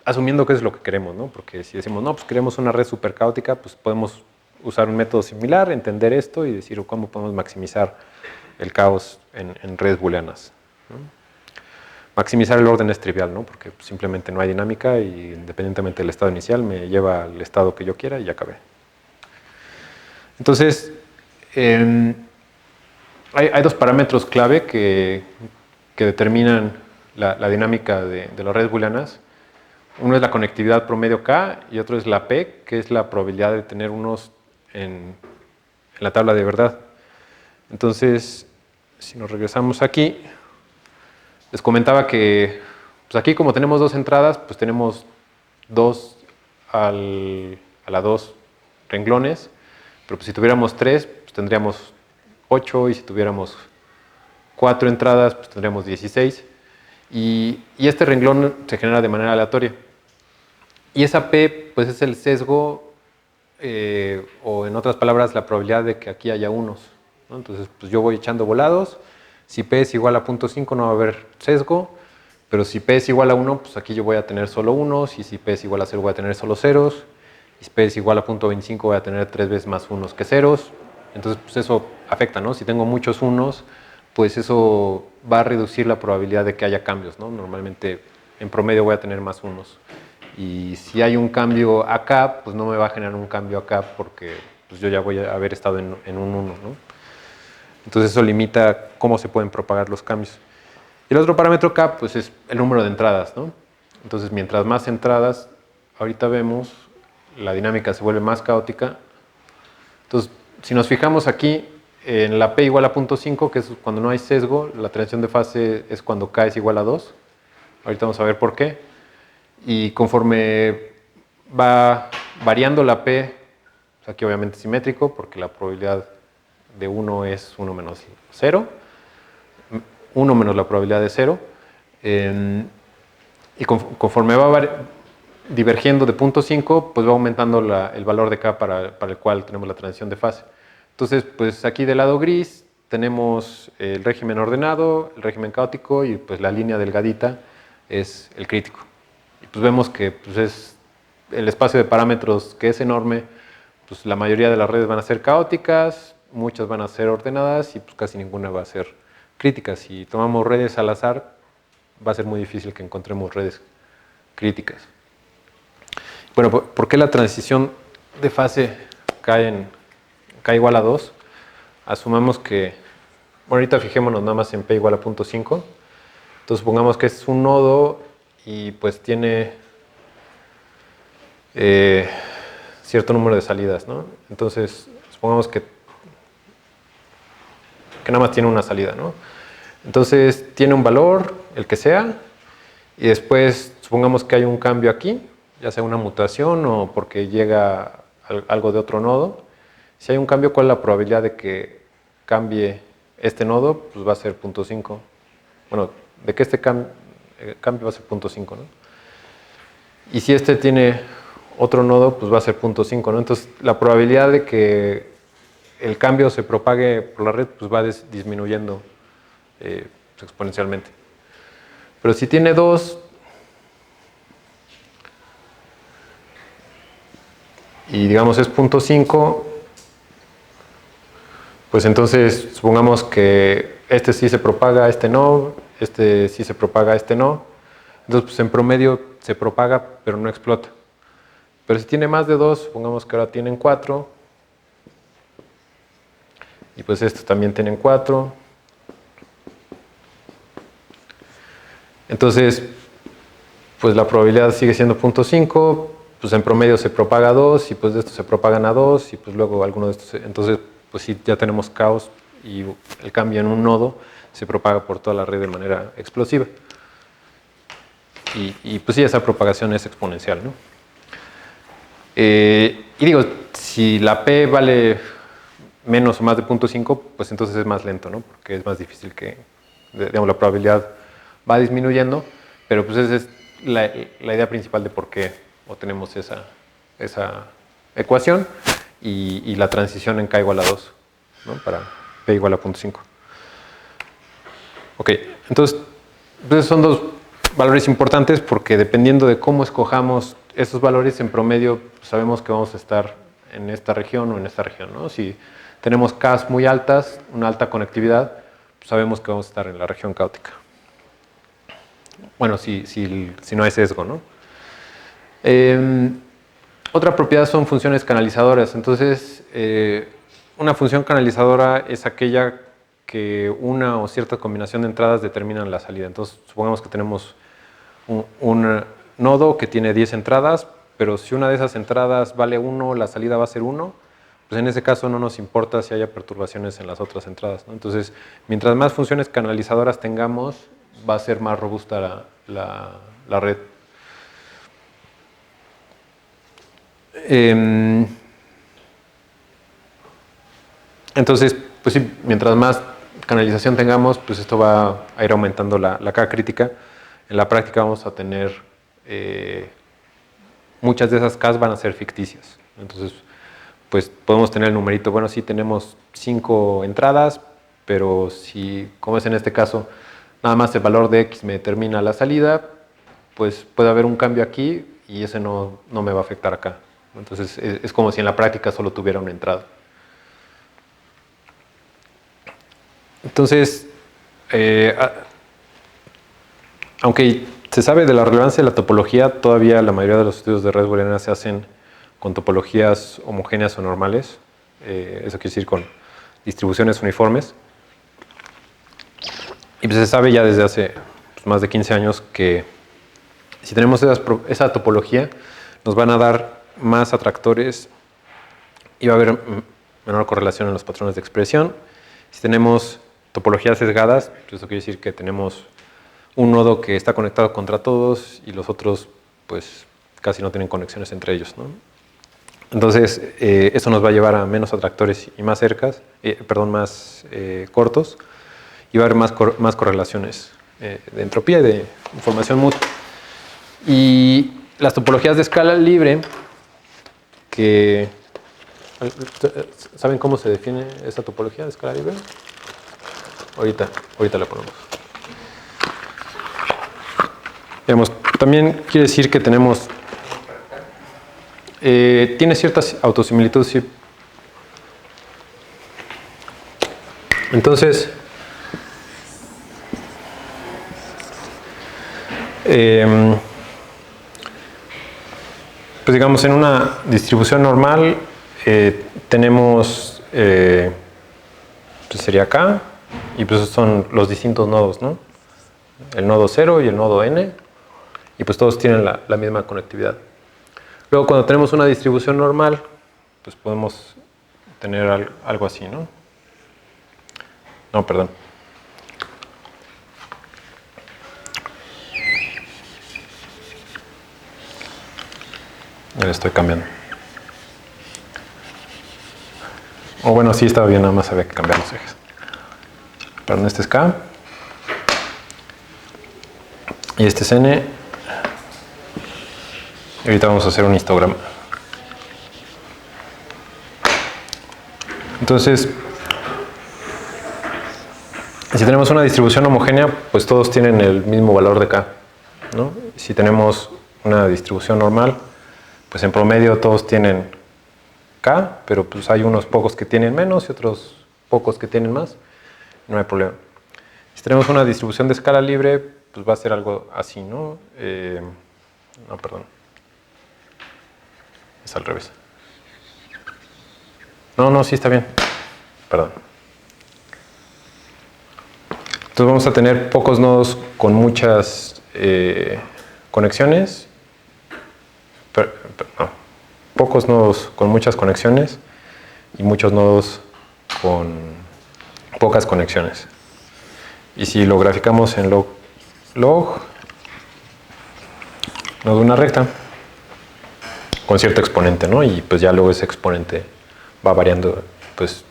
asumiendo que es lo que queremos, ¿no? Porque si decimos, no, pues queremos una red súper caótica, pues podemos usar un método similar, entender esto y decir cómo podemos maximizar el caos en redes booleanas, ¿no? Maximizar el orden es trivial, ¿no? Porque simplemente no hay dinámica y independientemente del estado inicial me lleva al estado que yo quiera y ya acabé. Entonces, hay 2 parámetros clave que determinan la dinámica de las redes booleanas. Uno es la conectividad promedio K y otro es la P, que es la probabilidad de tener unos en la tabla de verdad. Entonces, si nos regresamos aquí, les comentaba que pues aquí como tenemos 2 entradas, pues tenemos 2 a la 2 renglones, pero pues si tuviéramos 3, pues tendríamos 8 y si tuviéramos 4 entradas, pues tendríamos 16. Y este renglón se genera de manera aleatoria. Y esa P, pues es el sesgo, o en otras palabras, la probabilidad de que aquí haya unos, ¿no? Entonces, pues yo voy echando volados. Si P es igual a 0.5 no va a haber sesgo, pero si P es igual a 1, pues aquí yo voy a tener solo unos, y si P es igual a 0 voy a tener solo ceros, y si P es igual a 0.25 voy a tener 3 veces más unos que ceros. Entonces, pues eso afecta, ¿no? Si tengo muchos unos, pues eso va a reducir la probabilidad de que haya cambios, ¿no? Normalmente, en promedio voy a tener más unos. Y si hay un cambio acá, pues no me va a generar un cambio acá porque pues yo ya voy a haber estado en un 1, ¿no? Entonces eso limita cómo se pueden propagar los cambios. Y el otro parámetro K, pues es el número de entradas, ¿no? Entonces, mientras más entradas, ahorita vemos, la dinámica se vuelve más caótica. Entonces, si nos fijamos aquí, en la P igual a 0.5, que es cuando no hay sesgo, la transición de fase es cuando K es igual a 2. Ahorita vamos a ver por qué. Y conforme va variando la P, pues aquí obviamente es simétrico, porque la probabilidad de 1 es 1 menos 0, 1 menos la probabilidad de 0, y conforme va divergiendo de 0.5, pues va aumentando el valor de K para el cual tenemos la transición de fase. Entonces, pues aquí del lado gris tenemos el régimen ordenado, el régimen caótico y pues la línea delgadita es el crítico. Y pues vemos que pues es el espacio de parámetros que es enorme, pues la mayoría de las redes van a ser caóticas, muchas van a ser ordenadas y pues casi ninguna va a ser críticas. Si tomamos redes al azar, va a ser muy difícil que encontremos redes críticas. Bueno, ¿por qué la transición de fase cae igual a 2? Asumamos que, bueno, ahorita fijémonos nada más en P igual a 0.5. Entonces supongamos que es un nodo y pues tiene cierto número de salidas, ¿no? Entonces supongamos que nada más tiene una salida, ¿no? Entonces tiene un valor, el que sea, y después supongamos que hay un cambio aquí, ya sea una mutación o porque llega algo de otro nodo. Si hay un cambio, ¿cuál es la probabilidad de que cambie este nodo? Pues va a ser 0.5. Bueno, de que este cambio va a ser 0.5, ¿no? Y si este tiene otro nodo, pues va a ser 0.5, ¿no? Entonces, la probabilidad de que el cambio se propague por la red, pues va disminuyendo exponencialmente. Pero si tiene 2, y digamos es 0.5, pues entonces supongamos que este sí se propaga, este no, este sí se propaga, este no. Entonces pues en promedio se propaga, pero no explota. Pero si tiene más de 2, supongamos que ahora tienen 4, y pues estos también tienen 4. Entonces, pues la probabilidad sigue siendo 0.5, pues en promedio se propaga a 2, y pues de estos se propagan a 2, y pues luego alguno de estos, entonces pues sí, ya tenemos caos, y el cambio en un nodo se propaga por toda la red de manera explosiva. Y pues sí, esa propagación es exponencial, ¿no? Y digo, si la P vale menos o más de 0.5, pues entonces es más lento, ¿no? Porque es más difícil que, digamos, la probabilidad va disminuyendo, pero pues esa es la idea principal de por qué obtenemos esa ecuación y la transición en K igual a 2, ¿no? Para P igual a 0.5. Ok, entonces son dos valores importantes porque dependiendo de cómo escojamos estos valores en promedio, pues sabemos que vamos a estar en esta región o en esta región, ¿no? Si tenemos Ks muy altas, una alta conectividad, pues sabemos que vamos a estar en la región caótica. Bueno, si no hay sesgo, ¿no? Otra propiedad son funciones canalizadoras. Entonces, una función canalizadora es aquella que una o cierta combinación de entradas determinan la salida. Entonces, supongamos que tenemos un nodo que tiene 10 entradas, pero si una de esas entradas vale 1, la salida va a ser 1, pues en ese caso no nos importa si haya perturbaciones en las otras entradas, ¿no? Entonces, mientras más funciones canalizadoras tengamos, va a ser más robusta la red. Entonces, pues sí, mientras más canalización tengamos, pues esto va a ir aumentando la K crítica. En la práctica vamos a tener, muchas de esas Ks van a ser ficticias. Entonces, pues podemos tener el numerito, bueno, sí tenemos 5 entradas, pero si, como es en este caso, nada más el valor de X me determina la salida, pues puede haber un cambio aquí y ese no me va a afectar acá. Entonces, es como si en la práctica solo tuviera una entrada. Entonces, aunque se sabe de la relevancia de la topología, todavía la mayoría de los estudios de redes booleanas se hacen con topologías homogéneas o normales. Eso quiere decir con distribuciones uniformes. Y pues se sabe ya desde hace más de 15 años que si tenemos esa topología, nos van a dar más atractores y va a haber menor correlación en los patrones de expresión. Si tenemos topologías sesgadas, pues eso quiere decir que tenemos un nodo que está conectado contra todos y los otros pues casi no tienen conexiones entre ellos, ¿no? Entonces, eso nos va a llevar a menos atractores y más más cortos, y va a haber más correlaciones de entropía y de información mutua. Y las topologías de escala libre, que ¿saben cómo se define esa topología de escala libre? Ahorita la ponemos. Digamos, también quiere decir que tenemos tiene ciertas autosimilitudes, sí. Pues digamos, en una distribución normal tenemos, pues sería acá, y pues son los distintos nodos, ¿no? El nodo 0 y el nodo n, y pues todos tienen la misma conectividad. Luego, cuando tenemos una distribución normal, pues podemos tener algo así, ¿no? No, perdón. Ya le estoy cambiando. O bueno, sí estaba bien, nada más había que cambiar los ejes. Perdón, este es K. Y este es N. Y ahorita vamos a hacer un histograma. Entonces, si tenemos una distribución homogénea, pues todos tienen el mismo valor de K, ¿no? Si tenemos una distribución normal, pues en promedio todos tienen K, pero pues hay unos pocos que tienen menos y otros pocos que tienen más. No hay problema. Si tenemos una distribución de escala libre, pues va a ser algo así, ¿no? No, perdón. Es al revés. No, sí está bien. Perdón. Entonces vamos a tener pocos nodos con muchas conexiones. No. Pocos nodos con muchas conexiones y muchos nodos con pocas conexiones. Y si lo graficamos en log, nos da una recta con cierto exponente, ¿no? Y pues ya luego ese exponente va variando, pues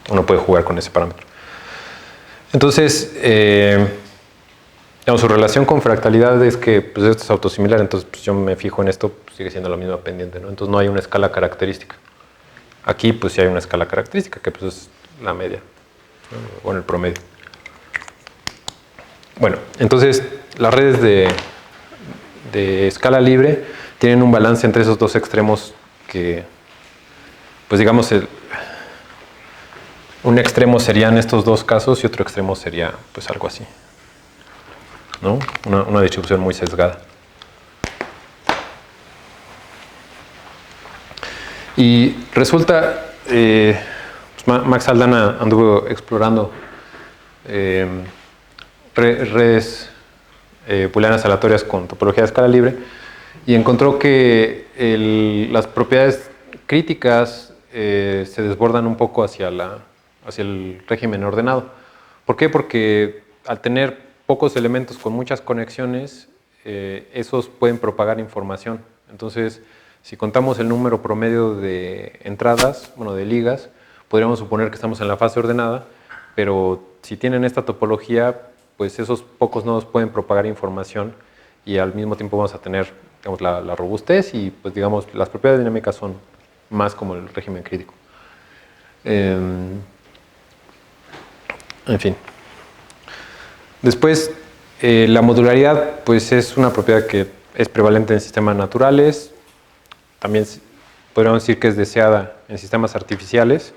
uno puede jugar con ese parámetro. Entonces, digamos, su relación con fractalidad es que pues, esto es autosimilar, entonces pues, yo me fijo en esto, pues, sigue siendo la misma pendiente, ¿no? Entonces no hay una escala característica. Aquí pues sí hay una escala característica, que pues es la media, ¿no? Bueno, el promedio. Bueno, entonces las redes de escala libre tienen un balance entre esos dos extremos que, pues digamos, un extremo serían estos dos casos y otro extremo sería pues algo así, ¿no? Una distribución muy sesgada. Y resulta, pues Max Aldana anduvo explorando redes booleanas aleatorias con topología de escala libre y encontró que las propiedades críticas se desbordan un poco hacia el régimen ordenado. ¿Por qué? Porque al tener pocos elementos con muchas conexiones, esos pueden propagar información. Entonces, si contamos el número promedio de entradas, bueno, de ligas, podríamos suponer que estamos en la fase ordenada, pero si tienen esta topología, pues esos pocos nodos pueden propagar información y al mismo tiempo vamos a tener, digamos, la robustez y, pues, digamos, las propiedades dinámicas son más como el régimen crítico. En fin. Después, la modularidad, pues es una propiedad que es prevalente en sistemas naturales. También podríamos decir que es deseada en sistemas artificiales.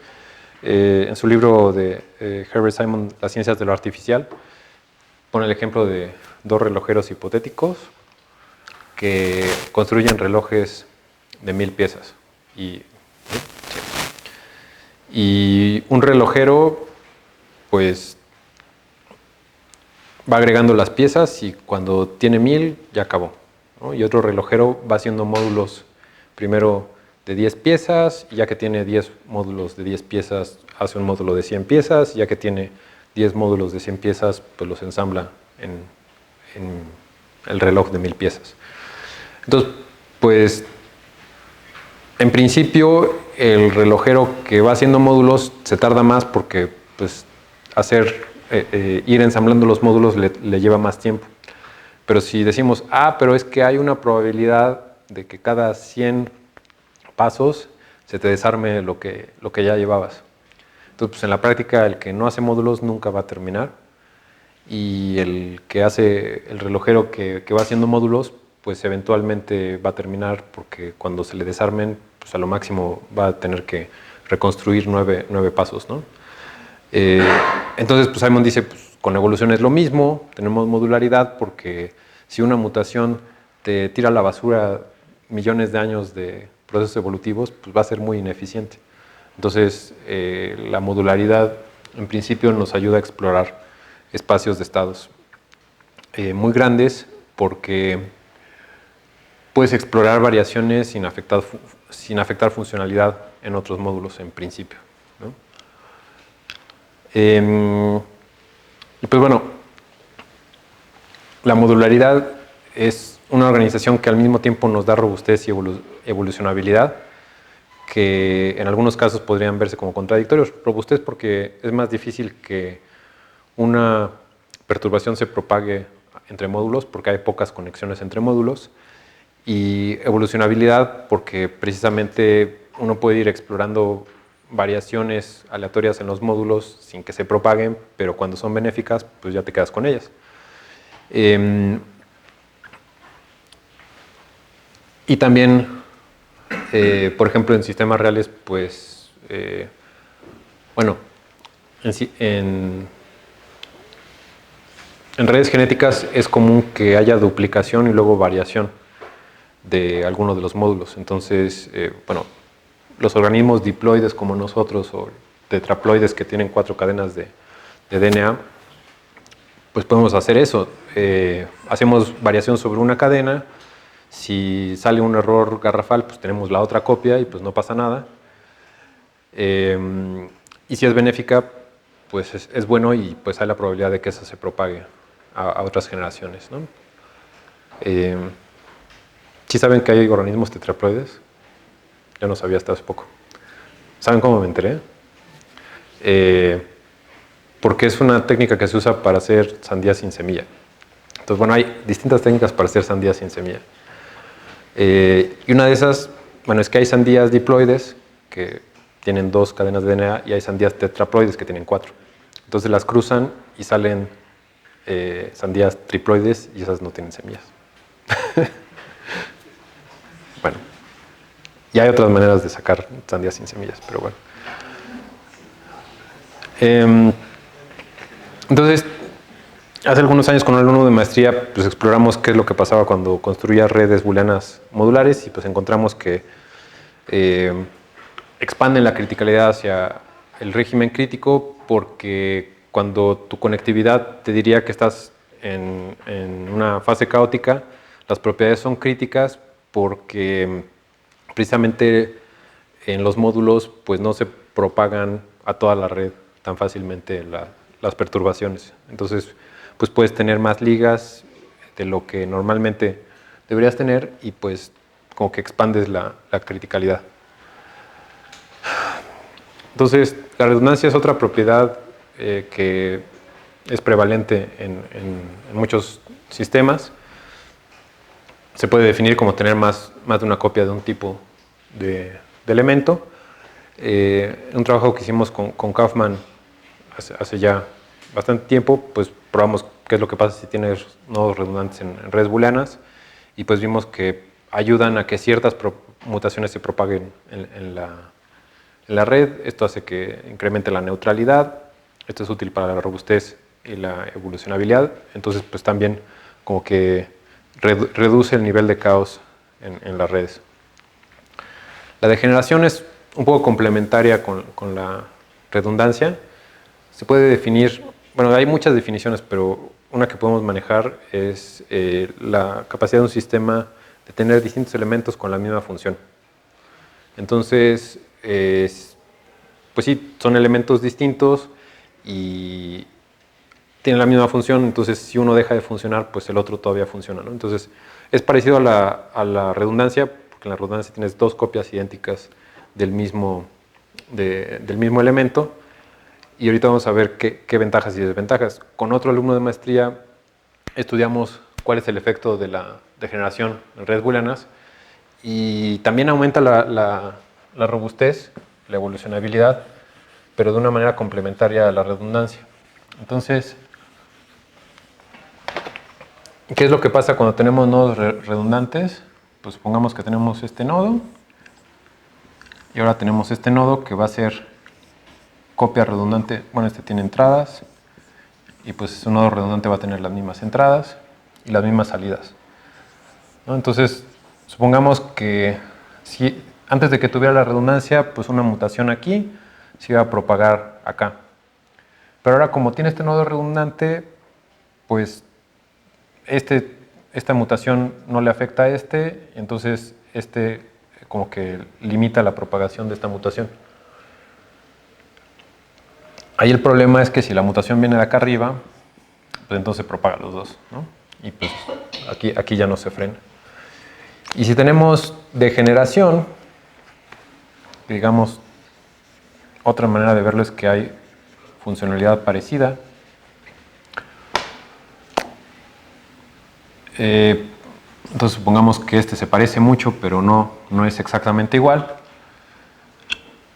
En su libro de Herbert Simon, Las ciencias de lo artificial, pone el ejemplo de dos relojeros hipotéticos que construyen relojes de 1000 piezas. Y un relojero, pues, va agregando las piezas y cuando tiene 1000 ya acabó, ¿no? Y otro relojero va haciendo módulos primero de 10 piezas y ya que tiene 10 módulos de 10 piezas hace un módulo de 100 piezas y ya que tiene 10 módulos de 100 piezas pues los ensambla en el reloj de 1000 piezas. Entonces, pues en principio el relojero que va haciendo módulos se tarda más porque pues ir ensamblando los módulos le lleva más tiempo. Pero si decimos, pero es que hay una probabilidad de que cada 100 pasos se te desarme lo que ya llevabas. Entonces, pues en la práctica el que no hace módulos nunca va a terminar y el que hace el relojero que va haciendo módulos, pues eventualmente va a terminar porque cuando se le desarmen, pues a lo máximo va a tener que reconstruir 9 pasos, ¿no? Entonces, pues Simon dice, pues con evolución es lo mismo, tenemos modularidad porque si una mutación te tira a la basura millones de años de procesos evolutivos, pues va a ser muy ineficiente. Entonces, la modularidad, en principio, nos ayuda a explorar espacios de estados muy grandes, porque puedes explorar variaciones sin afectar funcionalidad en otros módulos, en principio, ¿no? Y pues bueno, la modularidad es una organización que al mismo tiempo nos da robustez y evolucionabilidad, que en algunos casos podrían verse como contradictorios. Robustez porque es más difícil que una perturbación se propague entre módulos, porque hay pocas conexiones entre módulos, y evolucionabilidad porque precisamente uno puede ir explorando variaciones aleatorias en los módulos sin que se propaguen, pero cuando son benéficas, pues ya te quedas con ellas. Y también, por ejemplo, en sistemas reales, pues, bueno, en redes genéticas es común que haya duplicación y luego variación de alguno de los módulos. Entonces, bueno, los organismos diploides como nosotros o tetraploides que tienen 4 cadenas de DNA, pues podemos hacer eso. Hacemos variación sobre una cadena. Si sale un error garrafal, pues tenemos la otra copia y pues no pasa nada. Y si es benéfica, pues es bueno y pues hay la probabilidad de que esa se propague a otras generaciones, ¿no? ¿Sí saben que hay organismos tetraploides? Yo no sabía hasta hace poco. ¿Saben cómo me enteré? Porque es una técnica que se usa para hacer sandía sin semilla. Entonces, bueno, hay distintas técnicas para hacer sandía sin semilla. Y una de esas, bueno, es que hay sandías diploides que tienen 2 cadenas de DNA y hay sandías tetraploides que tienen 4. Entonces las cruzan y salen sandías triploides y esas no tienen semillas. Bueno, y hay otras maneras de sacar sandías sin semillas, pero bueno. Entonces, hace algunos años con un alumno de maestría, pues exploramos qué es lo que pasaba cuando construías redes booleanas modulares y pues encontramos que expanden la criticalidad hacia el régimen crítico, porque cuando tu conectividad te diría que estás en una fase caótica, las propiedades son críticas porque precisamente en los módulos pues no se propagan a toda la red tan fácilmente las perturbaciones. Entonces, pues puedes tener más ligas de lo que normalmente deberías tener y pues como que expandes la criticalidad. Entonces, la redundancia es otra propiedad que es prevalente en muchos sistemas. Se puede definir como tener más de una copia de un tipo de elemento. Un trabajo que hicimos con Kaufman hace ya bastante tiempo, pues probamos qué es lo que pasa si tienes nodos redundantes en redes booleanas y pues vimos que ayudan a que ciertas mutaciones se propaguen en la red. Esto hace que incremente la neutralidad. Esto es útil para la robustez y la evolucionabilidad. Entonces, pues también como que reduce el nivel de caos en las redes. La degeneración es un poco complementaria con la redundancia. Se puede definir, bueno, hay muchas definiciones, pero una que podemos manejar es la capacidad de un sistema de tener distintos elementos con la misma función. Entonces, pues sí, son elementos distintos y tienen la misma función, entonces si uno deja de funcionar, pues el otro todavía funciona, ¿no? Entonces, es parecido a la redundancia, porque en la redundancia tienes 2 copias idénticas del mismo elemento, y ahorita vamos a ver qué ventajas y desventajas. Con otro alumno de maestría estudiamos cuál es el efecto de la degeneración en redes booleanas, y también aumenta la robustez, la evolucionabilidad, pero de una manera complementaria a la redundancia. Entonces, ¿qué es lo que pasa cuando tenemos nodos redundantes? Pues supongamos que tenemos este nodo y ahora tenemos este nodo que va a ser copia redundante. Bueno, este tiene entradas y pues un nodo redundante va a tener las mismas entradas y las mismas salidas, ¿no? Entonces, supongamos que si antes de que tuviera la redundancia, pues una mutación aquí se iba a propagar acá. Pero ahora como tiene este nodo redundante, pues esta mutación no le afecta a entonces como que limita la propagación de esta mutación. Ahí el problema es que si la mutación viene de acá arriba, pues entonces propaga los dos, ¿no? Y pues aquí ya no se frena. Y si tenemos degeneración, digamos, otra manera de verlo es que hay funcionalidad parecida. Entonces supongamos que se parece mucho, pero no es exactamente igual.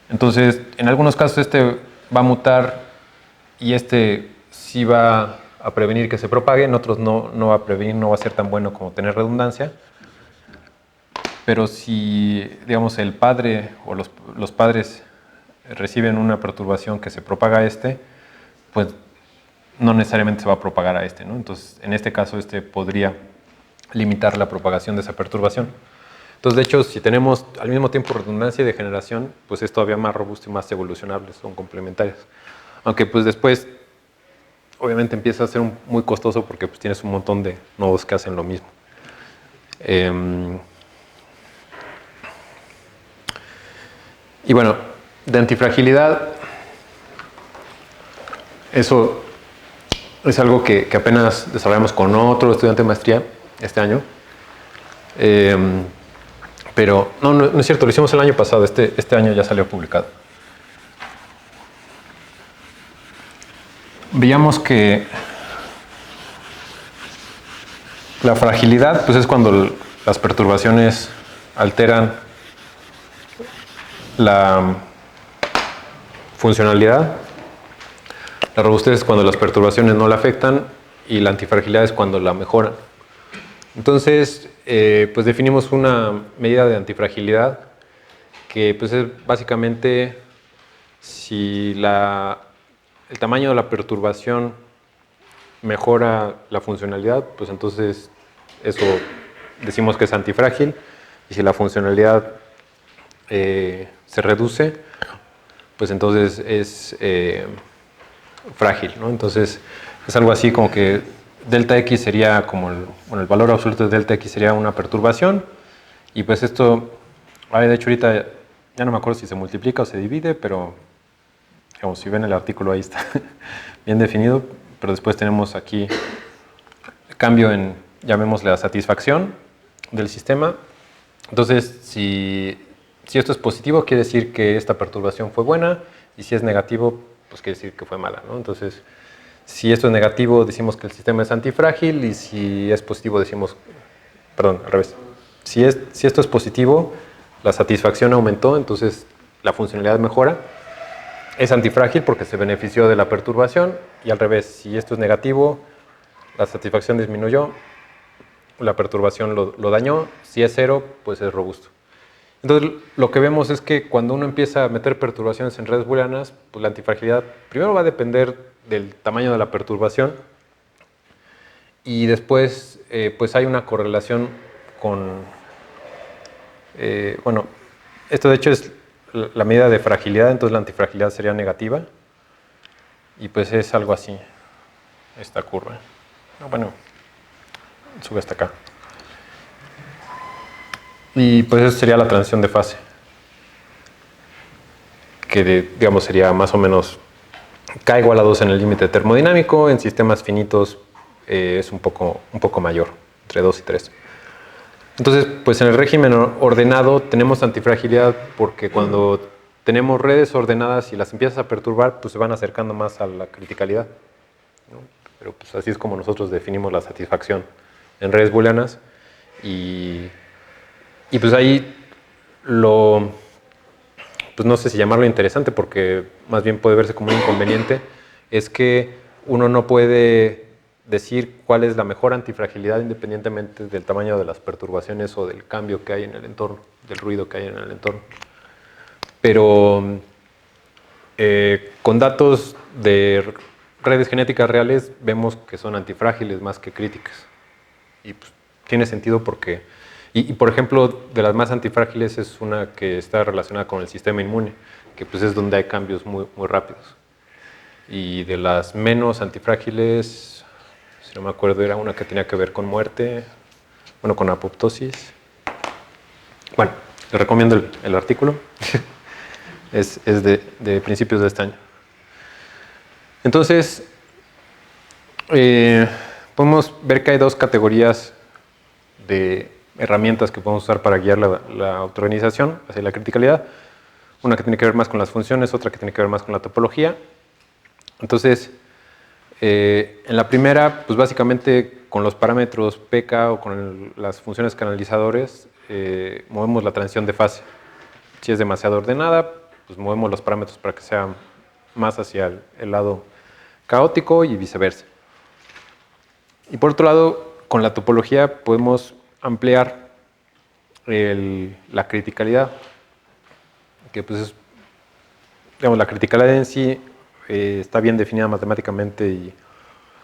Entonces, en algunos casos va a mutar y sí va a prevenir que se propague, en otros no va a prevenir, no va a ser tan bueno como tener redundancia. Pero si, digamos, el padre o los padres reciben una perturbación que se propaga a pues no necesariamente se va a propagar a ¿no? Entonces, en este caso, podría limitar la propagación de esa perturbación. Entonces, de hecho, si tenemos al mismo tiempo redundancia y degeneración, pues es todavía más robusto y más evolucionable, son complementarios. Aunque pues después, obviamente empieza a ser muy costoso porque pues tienes un montón de nodos que hacen lo mismo. Y bueno, de antifragilidad, eso es algo que apenas desarrollamos con otro estudiante de maestría este año. Pero no es cierto, lo hicimos el año pasado, este año ya salió publicado. Veíamos que la fragilidad pues es cuando las perturbaciones alteran la funcionalidad. La robustez es cuando las perturbaciones no la afectan y la antifragilidad es cuando la mejoran. Entonces, pues definimos una medida de antifragilidad que pues es básicamente si el tamaño de la perturbación mejora la funcionalidad, pues entonces eso decimos que es antifrágil, y si la funcionalidad se reduce, pues entonces es frágil, ¿no? Entonces es algo así como que delta X sería como el valor absoluto de delta X sería una perturbación, y pues esto, de hecho ahorita ya no me acuerdo si se multiplica o se divide, pero digamos, si ven el artículo ahí está bien definido, pero después tenemos aquí el cambio en, llamémosle, la satisfacción del sistema. Entonces, si esto es positivo, quiere decir que esta perturbación fue buena, y si es negativo, pues quiere decir que fue mala, ¿no? Entonces, si esto es negativo, decimos que el sistema es antifrágil, y si es positivo, decimos, perdón, al revés. Si esto es positivo, la satisfacción aumentó, entonces la funcionalidad mejora. Es antifrágil porque se benefició de la perturbación, y al revés, si esto es negativo, la satisfacción disminuyó, la perturbación lo dañó. Si es cero, pues es robusto. Entonces, lo que vemos es que cuando uno empieza a meter perturbaciones en redes booleanas, pues la antifragilidad primero va a depender del tamaño de la perturbación, y después pues hay una correlación con, bueno, esto de hecho es la medida de fragilidad, entonces la antifragilidad sería negativa, y pues es algo así, esta curva. Bueno, sube hasta acá. Y pues eso sería la transición de fase, que digamos sería más o menos K igual a 2 en el límite termodinámico, en sistemas finitos es un poco mayor, entre 2 y 3. Entonces, pues en el régimen ordenado tenemos antifragilidad porque cuando tenemos redes ordenadas y las empiezas a perturbar, pues se van acercando más a la criticalidad, ¿no? Pero pues así es como nosotros definimos la satisfacción en redes booleanas, y pues ahí pues no sé si llamarlo interesante, porque más bien puede verse como un inconveniente, es que uno no puede decir cuál es la mejor antifragilidad independientemente del tamaño de las perturbaciones o del cambio que hay en el entorno, del ruido que hay en el entorno. Pero con datos de redes genéticas reales vemos que son antifrágiles más que críticas. Y pues, tiene sentido porque, y por ejemplo, de las más antifrágiles es una que está relacionada con el sistema inmune, que pues es donde hay cambios muy, muy rápidos. Y de las menos antifrágiles, si no me acuerdo, era una que tenía que ver con muerte, bueno, con apoptosis. Bueno, les recomiendo el artículo. es de principios de este año. Entonces, podemos ver que hay dos categorías de herramientas que podemos usar para guiar la autoorganización hacia la criticalidad. Una que tiene que ver más con las funciones, otra que tiene que ver más con la topología. Entonces, en la primera, pues básicamente con los parámetros PK o con las funciones canalizadores, movemos la transición de fase. Si es demasiado ordenada, pues movemos los parámetros para que sea más hacia el lado caótico y viceversa. Y por otro lado, con la topología podemos ampliar la criticalidad, que pues es, digamos, la criticalidad en sí está bien definida matemáticamente y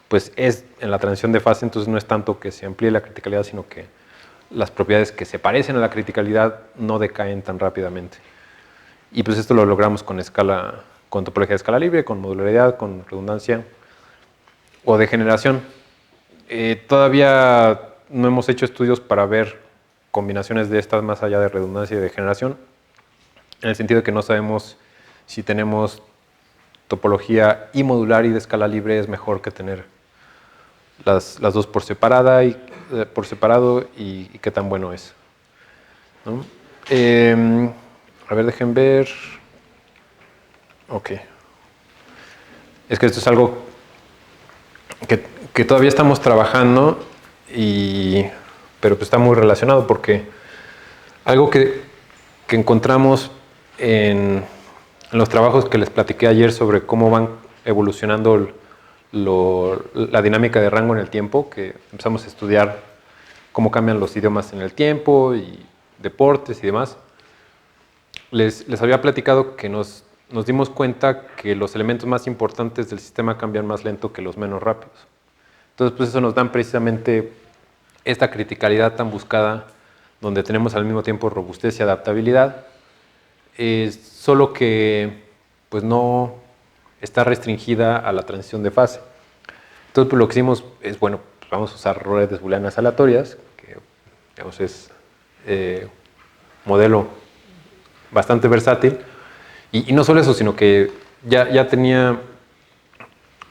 pues es en la transición de fase, entonces no es tanto que se amplíe la criticalidad, sino que las propiedades que se parecen a la criticalidad no decaen tan rápidamente. Y pues esto lo logramos con topología de escala libre, con modularidad, con redundancia o degeneración. Todavía no hemos hecho estudios para ver combinaciones de estas más allá de redundancia y degeneración, en el sentido de que no sabemos si tenemos topología y modular y de escala libre es mejor que tener las dos por separado y qué tan bueno es, ¿no? A ver, dejen ver. Ok. Es que esto es algo que todavía estamos trabajando, pero pues está muy relacionado porque algo que encontramos en los trabajos que les platiqué ayer sobre cómo van evolucionando la dinámica de rango en el tiempo, que empezamos a estudiar cómo cambian los idiomas en el tiempo y deportes y demás. Les había platicado que nos dimos cuenta que los elementos más importantes del sistema cambian más lento que los menos rápidos. Entonces, pues eso nos da precisamente esta criticalidad tan buscada, donde tenemos al mismo tiempo robustez y adaptabilidad, solo que pues no está restringida a la transición de fase. Entonces, pues lo que hicimos es, bueno, pues vamos a usar redes booleanas aleatorias, que digamos es modelo bastante versátil, y no solo eso, sino que ya tenía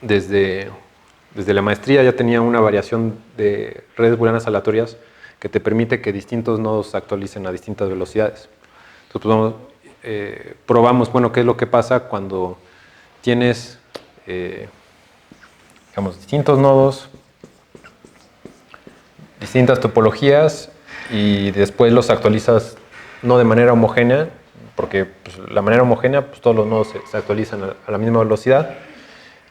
desde la maestría ya tenía una variación de redes booleanas aleatorias que te permite que distintos nodos se actualicen a distintas velocidades. Entonces, pues probamos, bueno, qué es lo que pasa cuando tienes, digamos, distintos nodos, distintas topologías y después los actualizas no de manera homogénea, porque pues, la manera homogénea, pues todos los nodos se actualizan a la misma velocidad.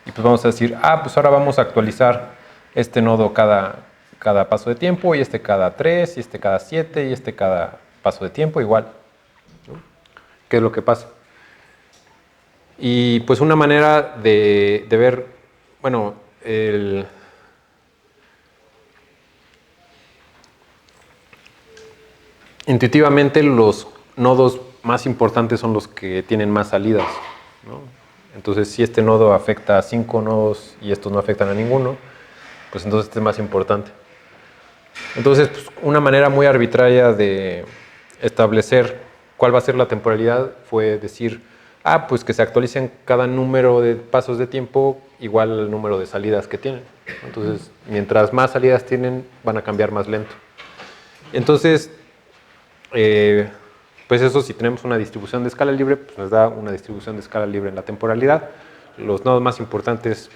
Y pues vamos a decir, pues ahora vamos a actualizar este nodo cada paso de tiempo, y este cada 3, y este cada 7, y este cada paso de tiempo, igual, ¿no? ¿Qué es lo que pasa? Y pues una manera de ver, bueno, intuitivamente los nodos más importantes son los que tienen más salidas, ¿no? Entonces, si este nodo afecta a 5 nodos y estos no afectan a ninguno, pues entonces este es más importante. Entonces, pues, una manera muy arbitraria de establecer cuál va a ser la temporalidad fue decir, pues que se actualicen cada número de pasos de tiempo igual al número de salidas que tienen. Entonces, mientras más salidas tienen, van a cambiar más lento. Entonces, pues eso, si tenemos una distribución de escala libre, pues nos da una distribución de escala libre en la temporalidad. Los nodos más importantes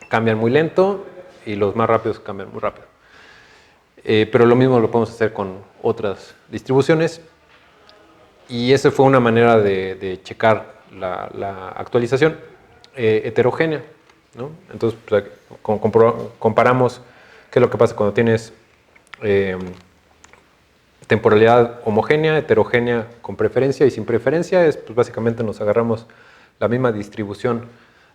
cambian muy lento y los más rápidos cambian muy rápido. Pero lo mismo lo podemos hacer con otras distribuciones. Y esa fue una manera de checar la actualización heterogénea, ¿no? Entonces, pues, comparamos qué es lo que pasa cuando tienes temporalidad homogénea, heterogénea con preferencia y sin preferencia. Pues básicamente nos agarramos la misma distribución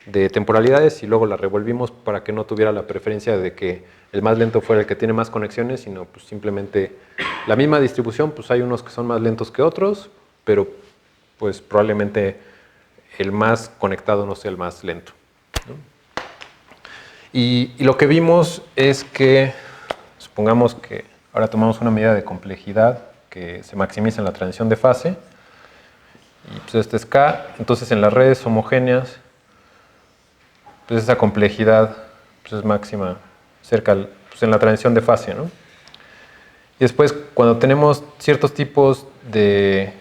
de temporalidades y luego la revolvimos para que no tuviera la preferencia de que el más lento fuera el que tiene más conexiones, sino pues simplemente la misma distribución, pues hay unos que son más lentos que otros, pero pues probablemente el más conectado no sea el más lento, ¿no? Y lo que vimos es que, supongamos que ahora tomamos una medida de complejidad que se maximiza en la transición de fase, y pues este es K, entonces en las redes homogéneas, pues esa complejidad pues es máxima cerca, pues en la transición de fase, ¿no? Y después, cuando tenemos ciertos tipos de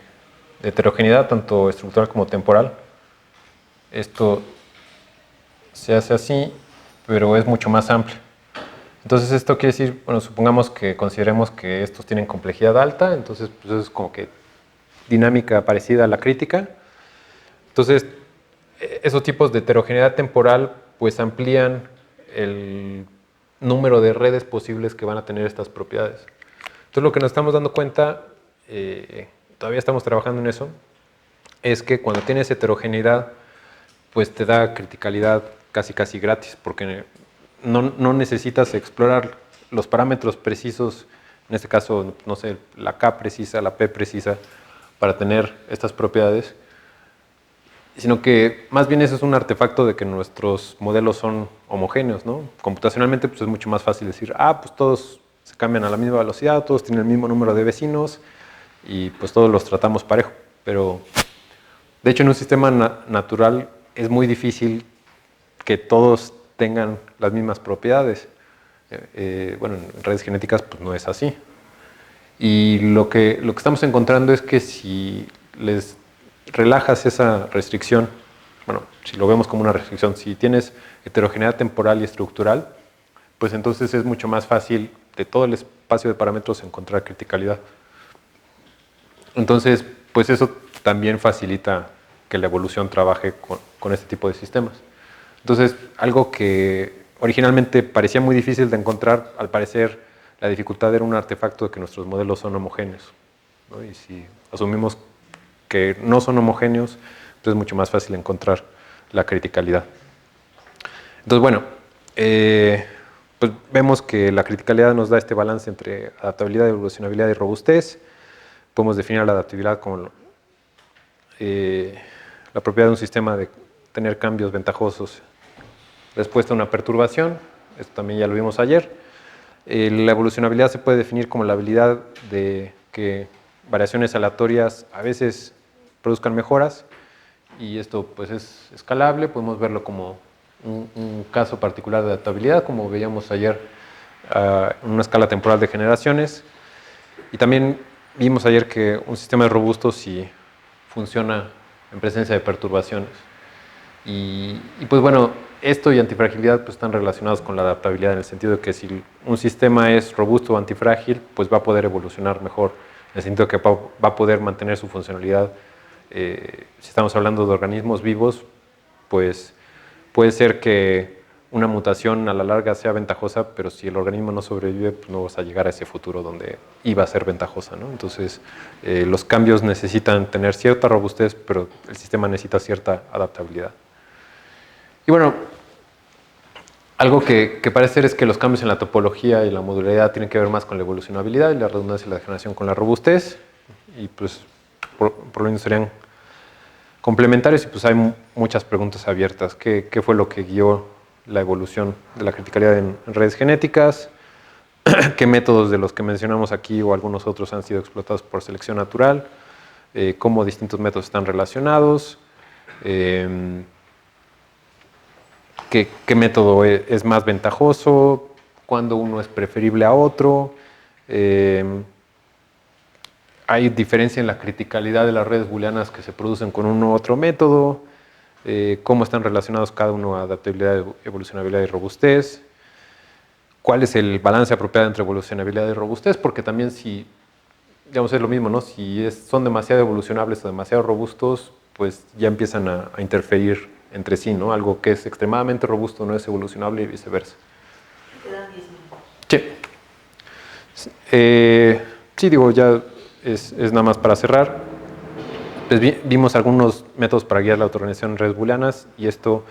heterogeneidad, tanto estructural como temporal, esto se hace así, pero es mucho más amplio. Entonces esto quiere decir, bueno, supongamos que consideremos que estos tienen complejidad alta, entonces pues eso es como que dinámica parecida a la crítica. Entonces, esos tipos de heterogeneidad temporal pues amplían el número de redes posibles que van a tener estas propiedades. Entonces lo que nos estamos dando cuenta, todavía estamos trabajando en eso, es que cuando tienes heterogeneidad pues te da criticalidad casi gratis, porque no necesitas explorar los parámetros precisos, en este caso, no sé, la K precisa, la P precisa, para tener estas propiedades, sino que más bien eso es un artefacto de que nuestros modelos son homogéneos, ¿no? Computacionalmente pues es mucho más fácil decir, pues todos se cambian a la misma velocidad, todos tienen el mismo número de vecinos y pues todos los tratamos parejo, pero de hecho en un sistema natural es muy difícil que todos tengan las mismas propiedades. Bueno, en redes genéticas pues no es así. Y lo que estamos encontrando es que si les relajas esa restricción, bueno, si lo vemos como una restricción, si tienes heterogeneidad temporal y estructural, pues entonces es mucho más fácil de todo el espacio de parámetros encontrar criticalidad. Entonces, pues eso también facilita que la evolución trabaje con este tipo de sistemas. Entonces, algo que originalmente parecía muy difícil de encontrar, al parecer la dificultad era un artefacto de que nuestros modelos son homogéneos, ¿no? Y si asumimos que no son homogéneos, entonces es mucho más fácil encontrar la criticalidad. Entonces, bueno, pues vemos que la criticalidad nos da este balance entre adaptabilidad, evolucionabilidad y robustez. Podemos definir la adaptabilidad como la propiedad de un sistema de tener cambios ventajosos respuesta a una perturbación. Esto también ya lo vimos ayer. La evolucionabilidad se puede definir como la habilidad de que variaciones aleatorias a veces produzcan mejoras, y esto pues es escalable. Podemos verlo como un caso particular de adaptabilidad, como veíamos ayer en una escala temporal de generaciones. Y también vimos ayer que un sistema es robusto si funciona en presencia de perturbaciones. Y pues bueno, esto y antifragilidad pues están relacionados con la adaptabilidad, en el sentido de que si un sistema es robusto o antifrágil, pues va a poder evolucionar mejor, en el sentido de que va a poder mantener su funcionalidad. Si estamos hablando de organismos vivos, pues puede ser que una mutación a la larga sea ventajosa, pero si el organismo no sobrevive, pues no vas a llegar a ese futuro donde iba a ser ventajosa, ¿no? Entonces, los cambios necesitan tener cierta robustez, pero el sistema necesita cierta adaptabilidad. Y bueno, algo que parece ser es que los cambios en la topología y la modularidad tienen que ver más con la evolucionabilidad, y la redundancia y la degeneración con la robustez, y pues por lo menos serían complementarios, y pues hay muchas preguntas abiertas. ¿Qué fue lo que guió la evolución de la criticalidad en redes genéticas? ¿Qué métodos de los que mencionamos aquí o algunos otros han sido explotados por selección natural? ¿Cómo distintos métodos están relacionados? ¿Qué método es más ventajoso? ¿Cuándo uno es preferible a otro? ¿Hay diferencia en la criticalidad de las redes booleanas que se producen con uno u otro método? ¿Cómo están relacionados cada uno a adaptabilidad, evolucionabilidad y robustez? ¿Cuál es el balance apropiado entre evolucionabilidad y robustez? Porque también si, digamos, es lo mismo, ¿no? Si son demasiado evolucionables o demasiado robustos, pues ya empiezan a interferir entre sí, ¿no? Algo que es extremadamente robusto no es evolucionable y viceversa. Quedan 10 minutos. Sí. Sí, digo, ya es nada más para cerrar. Pues vimos algunos métodos para guiar la autoorganización en redes booleanas, y esto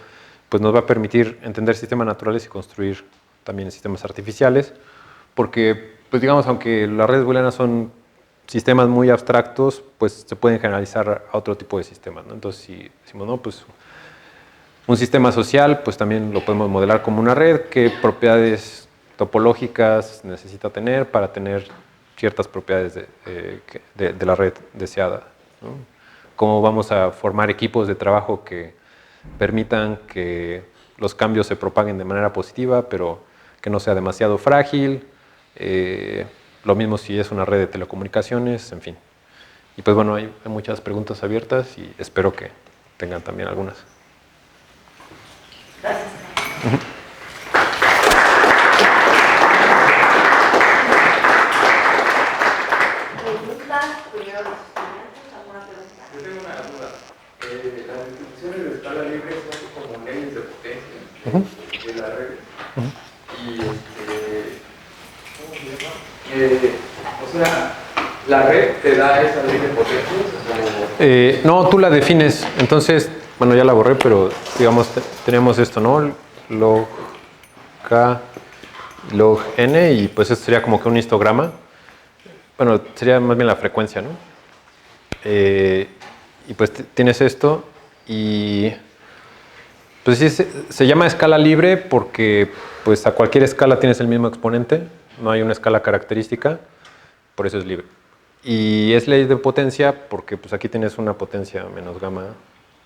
pues nos va a permitir entender sistemas naturales y construir también sistemas artificiales, porque, pues digamos, aunque las redes booleanas son sistemas muy abstractos, pues se pueden generalizar a otro tipo de sistemas, ¿no? Entonces, si decimos, no, pues un sistema social, pues también lo podemos modelar como una red, qué propiedades topológicas necesita tener para tener ciertas propiedades de la red deseada, ¿no? Cómo vamos a formar equipos de trabajo que permitan que los cambios se propaguen de manera positiva, pero que no sea demasiado frágil. Lo mismo si es una red de telecomunicaciones, en fin. Y pues bueno, hay muchas preguntas abiertas y espero que tengan también algunas. Gracias. ¿Preguntas primero los estudiantes? ¿Alguna pregunta? Yo tengo una duda. Las distribuciones de escala libre son como leyes de potencia de la red. Y ¿cómo se llama? O sea, ¿la red te da esa ley de potencias? No, tú la defines. Entonces, bueno, ya la borré, pero digamos, tenemos esto, ¿no? Log K, log N, y pues esto sería como que un histograma. Bueno, sería más bien la frecuencia, ¿no? Y pues tienes esto, y pues sí, se llama escala libre porque pues a cualquier escala tienes el mismo exponente, no hay una escala característica, por eso es libre. Y es ley de potencia porque pues aquí tienes una potencia menos gamma,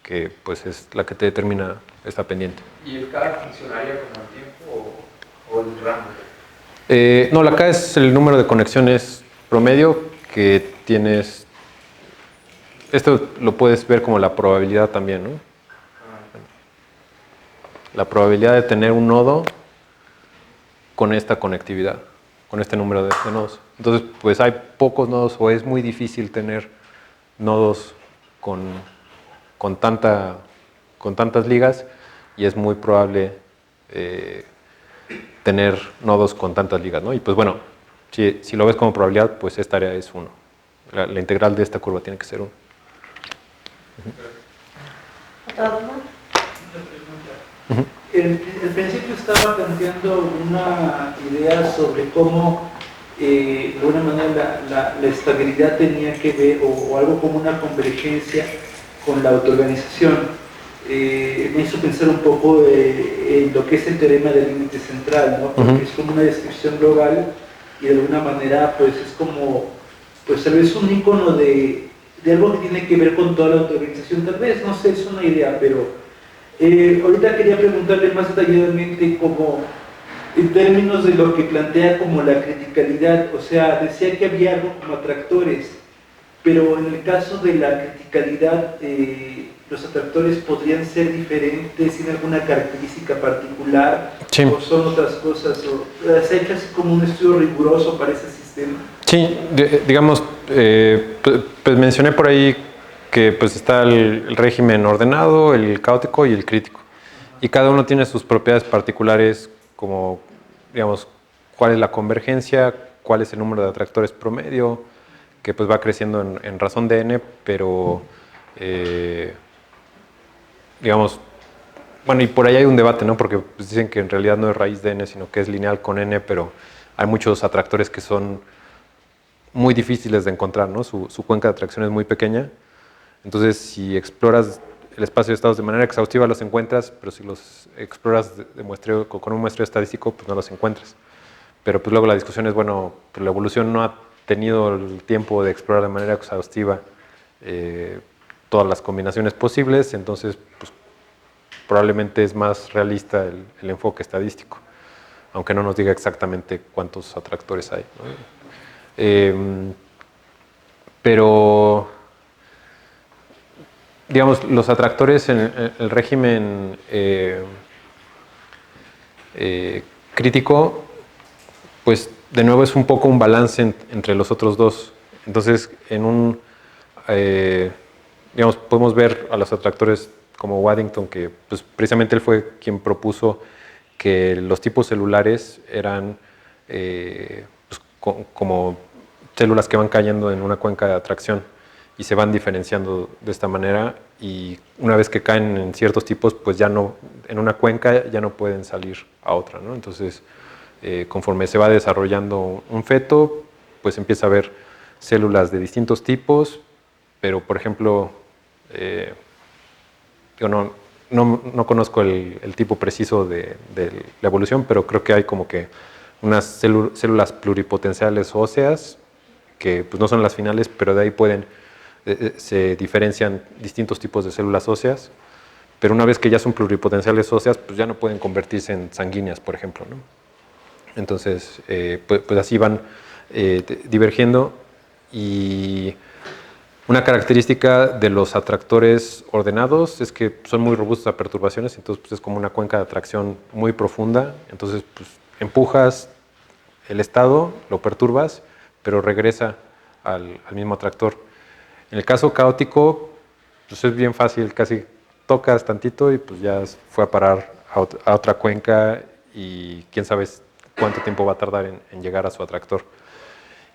que pues es la que te determina esta pendiente. ¿Y el K funcionaría como el tiempo o el rango? No, la K es el número de conexiones promedio que tienes. Esto lo puedes ver como la probabilidad también, ¿no? La probabilidad de tener un nodo con esta conectividad, con este número de nodos. Entonces, pues hay pocos nodos o es muy difícil tener nodos con tantas ligas, y es muy probable tener nodos con tantas ligas, ¿no? Y pues bueno, si lo ves como probabilidad, pues esta área es 1. La integral de esta curva tiene que ser 1. ¿Otra duda? El principio estaba planteando una idea sobre cómo, de alguna manera, la estabilidad tenía que ver, o algo como una convergencia con la autoorganización. Me hizo pensar un poco en lo que es el teorema del límite central, ¿no? Porque es como una descripción global y de alguna manera pues es como, pues tal vez un icono de algo que tiene que ver con toda la autoorganización, tal vez, no sé, es una idea, pero ahorita quería preguntarle más detalladamente como en términos de lo que plantea como la criticalidad, o sea, decía que había algo como atractores, pero en el caso de la criticalidad, los atractores podrían ser diferentes, ¿tiene alguna característica particular? Sí. ¿O son otras cosas? ¿O se ha hecho así como un estudio riguroso para ese sistema? Sí, digamos, pues mencioné por ahí que pues está el régimen ordenado, el caótico y el crítico. Y cada uno tiene sus propiedades particulares, como, digamos, cuál es la convergencia, cuál es el número de atractores promedio, que pues va creciendo en razón de n, pero, digamos, bueno, y por ahí hay un debate, ¿no? Porque pues dicen que en realidad no es raíz de n, sino que es lineal con n, pero hay muchos atractores que son muy difíciles de encontrar, ¿no? Su cuenca de atracción es muy pequeña. Entonces, si exploras el espacio de estados de manera exhaustiva, los encuentras, pero si los exploras con un muestreo estadístico, pues no los encuentras. Pero pues luego la discusión es, bueno, pues la evolución no ha tenido el tiempo de explorar de manera exhaustiva todas las combinaciones posibles, entonces pues, probablemente es más realista el enfoque estadístico, aunque no nos diga exactamente cuántos atractores hay, ¿no? Pero, digamos, los atractores en el régimen crítico, pues de nuevo es un poco un balance entre los otros dos. Entonces, digamos, podemos ver a los atractores como Waddington, que pues, precisamente él fue quien propuso que los tipos celulares eran pues, como células que van cayendo en una cuenca de atracción. y se van diferenciando de esta manera, y una vez que caen en ciertos tipos, pues ya no, en una cuenca ya no pueden salir a otra, ¿no? Entonces, conforme se va desarrollando un feto, pues empieza a haber células de distintos tipos, pero por ejemplo, yo no conozco el tipo preciso de la evolución, pero creo que hay como que unas células pluripotenciales óseas, que pues no son las finales, pero de ahí se diferencian distintos tipos de células óseas, pero una vez que ya son pluripotenciales óseas, pues ya no pueden convertirse en sanguíneas, por ejemplo, ¿no? Entonces, pues así van divergiendo, y una característica de los atractores ordenados es que son muy robustos a perturbaciones, entonces pues es como una cuenca de atracción muy profunda, entonces pues empujas el estado, lo perturbas, pero regresa al mismo atractor. En el caso caótico, pues es bien fácil, casi tocas tantito y pues ya fue a parar a otra cuenca, y quién sabe cuánto tiempo va a tardar en llegar a su atractor.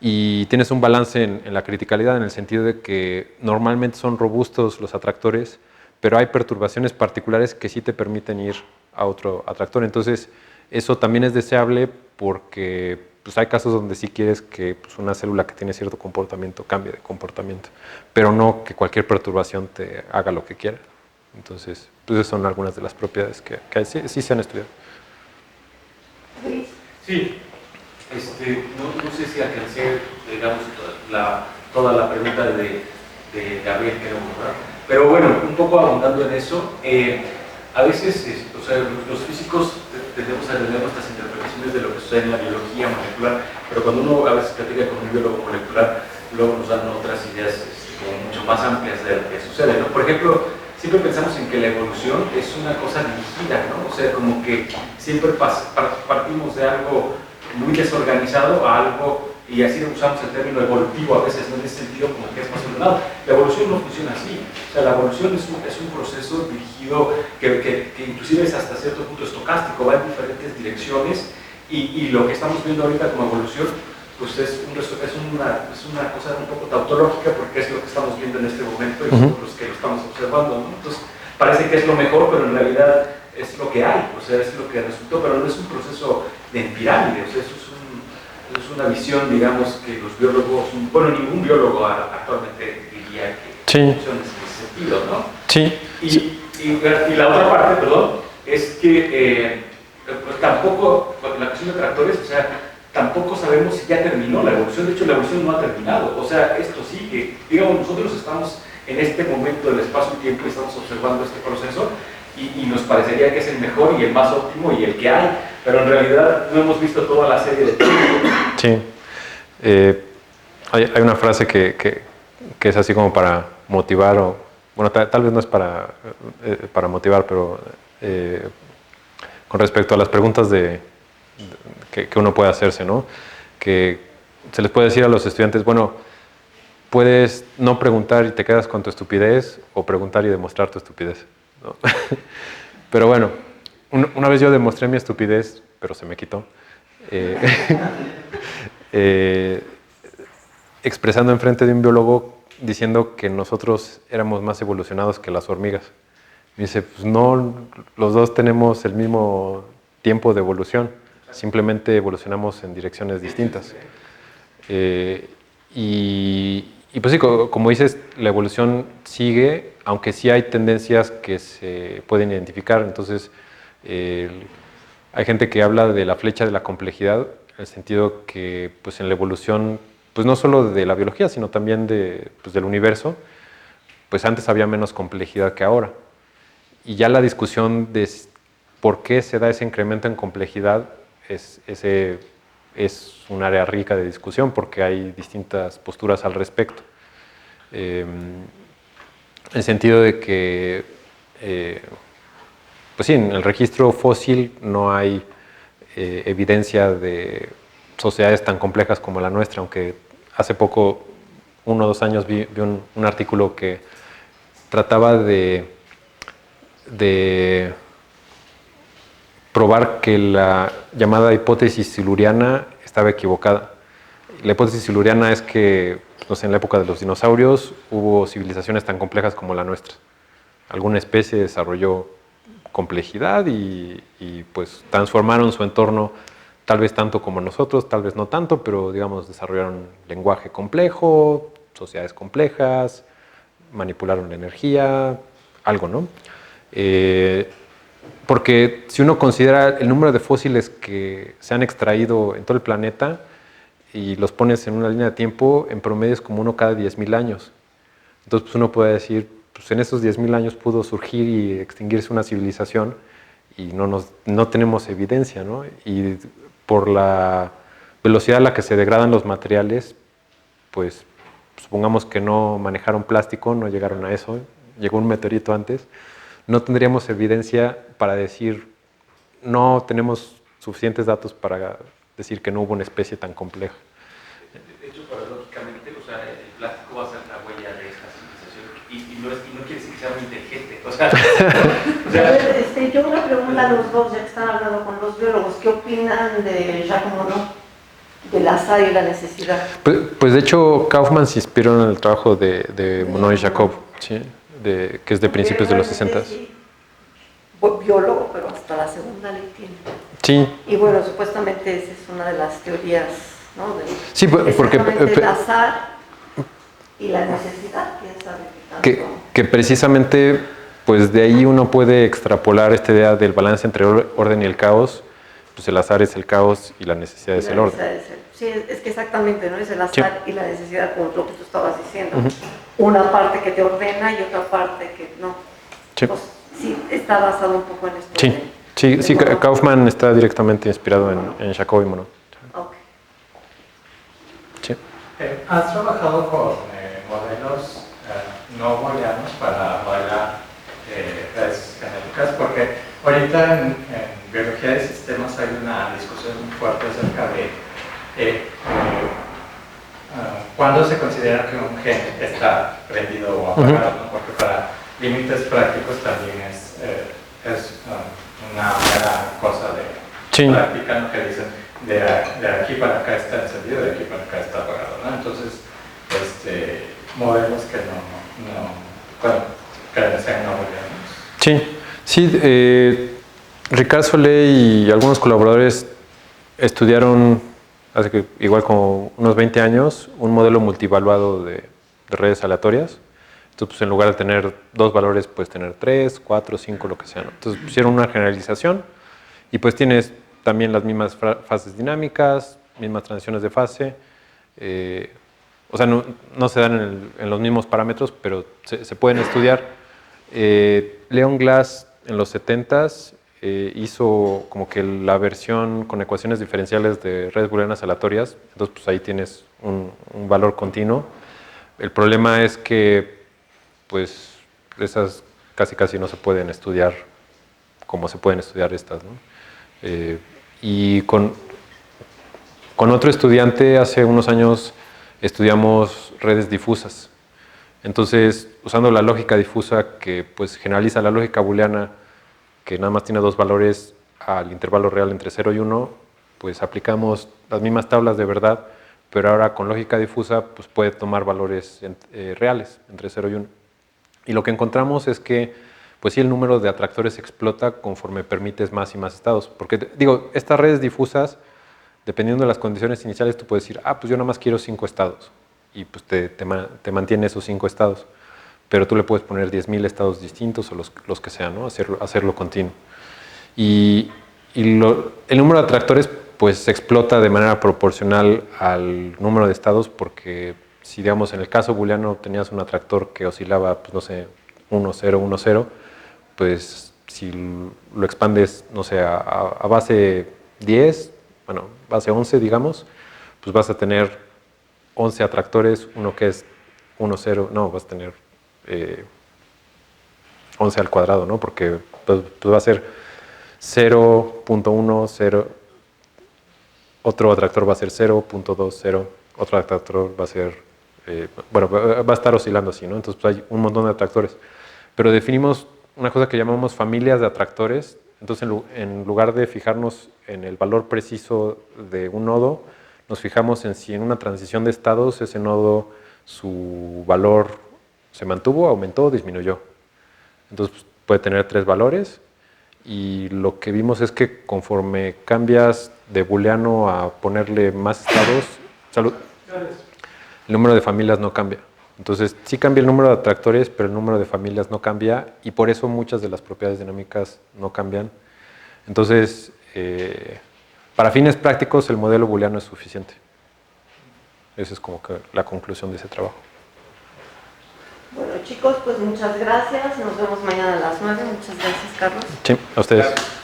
Y tienes un balance en la criticalidad, en el sentido de que normalmente son robustos los atractores, pero hay perturbaciones particulares que sí te permiten ir a otro atractor. Entonces, eso también es deseable, porque pues, hay casos donde sí quieres que pues, una célula que tiene cierto comportamiento cambie de comportamiento, pero no que cualquier perturbación te haga lo que quiera. Entonces, pues esas son algunas de las propiedades que sí se han estudiado. Sí, no sé si alcancé, digamos, toda la pregunta de Gabriel, ¿verdad? Pero bueno, un poco abundando en eso, a veces o sea, los físicos tendemos a tener nuestras interpretaciones de lo que sucede en la biología molecular, pero cuando uno a veces platica con un biólogo molecular, luego nos dan otras ideas como mucho más amplias de lo que sucede, ¿no? Por ejemplo, siempre pensamos en que la evolución es una cosa dirigida, ¿no? O sea, como que siempre partimos de algo muy desorganizado a algo, y así usamos el término evolutivo a veces, ¿no? En ese sentido como que es más ordenado. La evolución no funciona así. O sea, la evolución es un proceso dirigido que inclusive es hasta cierto punto estocástico, va en diferentes direcciones, y lo que estamos viendo ahorita como evolución pues es una cosa un poco tautológica, porque es lo que estamos viendo en este momento y nosotros que lo estamos observando, ¿no? Entonces parece que es lo mejor, pero en realidad es lo que hay, o sea, es lo que resultó, pero no es un proceso de pirámide, o sea, eso es una visión, digamos, que los biólogos, bueno, ningún biólogo actualmente diría que funciona en ese sentido, ¿no? Sí. Y la otra parte, perdón, es que tampoco, la cuestión de tractores, o sea, tampoco sabemos si ya terminó la evolución. De hecho, la evolución no ha terminado, o sea, esto sigue. Digamos, nosotros estamos en este momento del espacio-tiempo y estamos observando este proceso, y nos parecería que es el mejor y el más óptimo y el que hay, pero en realidad no hemos visto toda la serie de tiempo. Sí. Hay una frase que es así como para motivar, o bueno, tal vez no es para motivar, pero con respecto a las preguntas que uno puede hacerse, ¿no? Que se les puede decir a los estudiantes, bueno, puedes no preguntar y te quedas con tu estupidez, o preguntar y demostrar tu estupidez, ¿no? Pero bueno, una vez yo demostré mi estupidez, pero se me quitó, expresando enfrente de un biólogo, diciendo que nosotros éramos más evolucionados que las hormigas. Me dice, pues no, los dos tenemos el mismo tiempo de evolución, simplemente evolucionamos en direcciones distintas. Y pues sí, como dices, la evolución sigue, aunque sí hay tendencias que se pueden identificar. Entonces, hay gente que habla de la flecha de la complejidad, en el sentido que pues en la evolución, pues no solo de la biología, sino también del universo, pues antes había menos complejidad que ahora. Y ya la discusión de por qué se da ese incremento en complejidad es un área rica de discusión, porque hay distintas posturas al respecto. En el sentido de que, pues sí, en el registro fósil no hay evidencia de sociedades tan complejas como la nuestra, aunque hace poco, 1 o 2 años, vi un artículo que trataba de probar que la llamada hipótesis siluriana estaba equivocada. la hipótesis siluriana es que, no sé, en la época de los dinosaurios hubo civilizaciones tan complejas como la nuestra. Alguna especie desarrolló complejidad y pues transformaron su entorno, tal vez tanto como nosotros, tal vez no tanto, pero digamos desarrollaron lenguaje complejo, sociedades complejas, manipularon la energía, algo, ¿no? Porque si uno considera el número de fósiles que se han extraído en todo el planeta y los pones en una línea de tiempo, en promedio es como uno cada 10.000 años. Entonces pues uno puede decir, pues en esos 10.000 años pudo surgir y extinguirse una civilización y no tenemos evidencia, ¿no? Y por la velocidad a la que se degradan los materiales, pues supongamos que no manejaron plástico, no llegaron a eso, llegó un meteorito antes, no tendríamos evidencia para decir, no tenemos suficientes datos para decir que no hubo una especie tan compleja. De hecho, paradójicamente, o sea, el plástico va a ser la huella de esta civilización y no quiere decir que sea muy inteligente. O sea, Yo una pregunta a los dos, ya que están hablando con los biólogos, ¿qué opinan de Jacques Monod, del azar y la necesidad? Pues de hecho, Kaufman se inspiró en el trabajo de Monod y Jacob, ¿sí? Que es de principios de los 60. Sí, biólogo, pero hasta la segunda ley tiene. Sí. Y bueno, supuestamente esa es una de las teorías, ¿no? Sí, porque el azar y la necesidad, quién sabe qué tanto. que precisamente, pues de ahí uno puede extrapolar esta idea del balance entre el orden y el caos. Pues el azar es el caos y la necesidad es el orden. Sí, es que exactamente, ¿no? Es el azar y la necesidad, como lo que tú estabas diciendo. Una parte que te ordena y otra parte que no. Sí. Pues, sí, está basado un poco en esto. Sí, Kaufman está directamente inspirado en Jacob y Monod. Okay. Sí. ¿Has trabajado con modelos no booleanos para modelar redes genéticas? Porque ahorita en biología de sistemas hay una discusión muy fuerte acerca de cuándo se considera que un gen está prendido o apagado, ¿no? Porque para límites prácticos también es una mera cosa de práctica, ¿no? Que dicen de aquí para acá está encendido, de aquí para acá está apagado, ¿no? Entonces, modelos que que sean no booleanos. Sí, Ricard Solé y algunos colaboradores estudiaron, hace que igual como unos 20 años, un modelo multivaluado de redes aleatorias. Entonces, pues, en lugar de tener 2 valores, puedes tener 3, 4, 5, lo que sea, ¿no? Entonces, pusieron una generalización y pues tienes también las mismas fases dinámicas, mismas transiciones de fase. O sea, no se dan en los mismos parámetros, pero se pueden estudiar. Leon Glass en los 70s hizo como que la versión con ecuaciones diferenciales de redes booleanas aleatorias. Entonces, pues ahí tienes un valor continuo. El problema es que pues esas casi no se pueden estudiar como se pueden estudiar estas, ¿no? Y con otro estudiante hace unos años estudiamos redes difusas. Entonces, usando la lógica difusa que pues generaliza la lógica booleana, que nada más tiene 2 valores al intervalo real entre 0 y 1, pues aplicamos las mismas tablas de verdad, pero ahora con lógica difusa pues puede tomar valores reales entre 0 y 1. Y lo que encontramos es que pues sí, el número de atractores explota conforme permites más y más estados. Porque digo, estas redes difusas, dependiendo de las condiciones iniciales, tú puedes decir, pues yo nada más quiero 5 estados. Y pues te mantiene esos 5 estados. Pero tú le puedes poner 10.000 estados distintos o los que sean, ¿no? Hacerlo continuo. Y el número de atractores pues se explota de manera proporcional al número de estados, porque si digamos en el caso booleano tenías un atractor que oscilaba, pues no sé, 1, 0, 1, 0, pues si lo expandes, no sé, a base 10, bueno, base 11 digamos, pues vas a tener 11 atractores, uno que es 1, 0, no, vas a tener 11 al cuadrado, ¿no? Porque pues va a ser 0.1, 0, otro atractor va a ser 0.2, 0, otro atractor va a ser, bueno, va a estar oscilando así, ¿no? Entonces pues, hay un montón de atractores. Pero definimos una cosa que llamamos familias de atractores. Entonces, en lugar de fijarnos en el valor preciso de un nodo, nos fijamos en si en una transición de estados ese nodo, su valor se mantuvo, aumentó o disminuyó. Entonces pues, puede tener 3 valores y lo que vimos es que conforme cambias de booleano a ponerle más estados, el número de familias no cambia. Entonces sí cambia el número de atractores, pero el número de familias no cambia y por eso muchas de las propiedades dinámicas no cambian. Entonces, para fines prácticos el modelo booleano es suficiente. Esa es como que la conclusión de ese trabajo. Bueno chicos, pues muchas gracias. Nos vemos mañana a las 9. Muchas gracias, Carlos. Sí, a ustedes.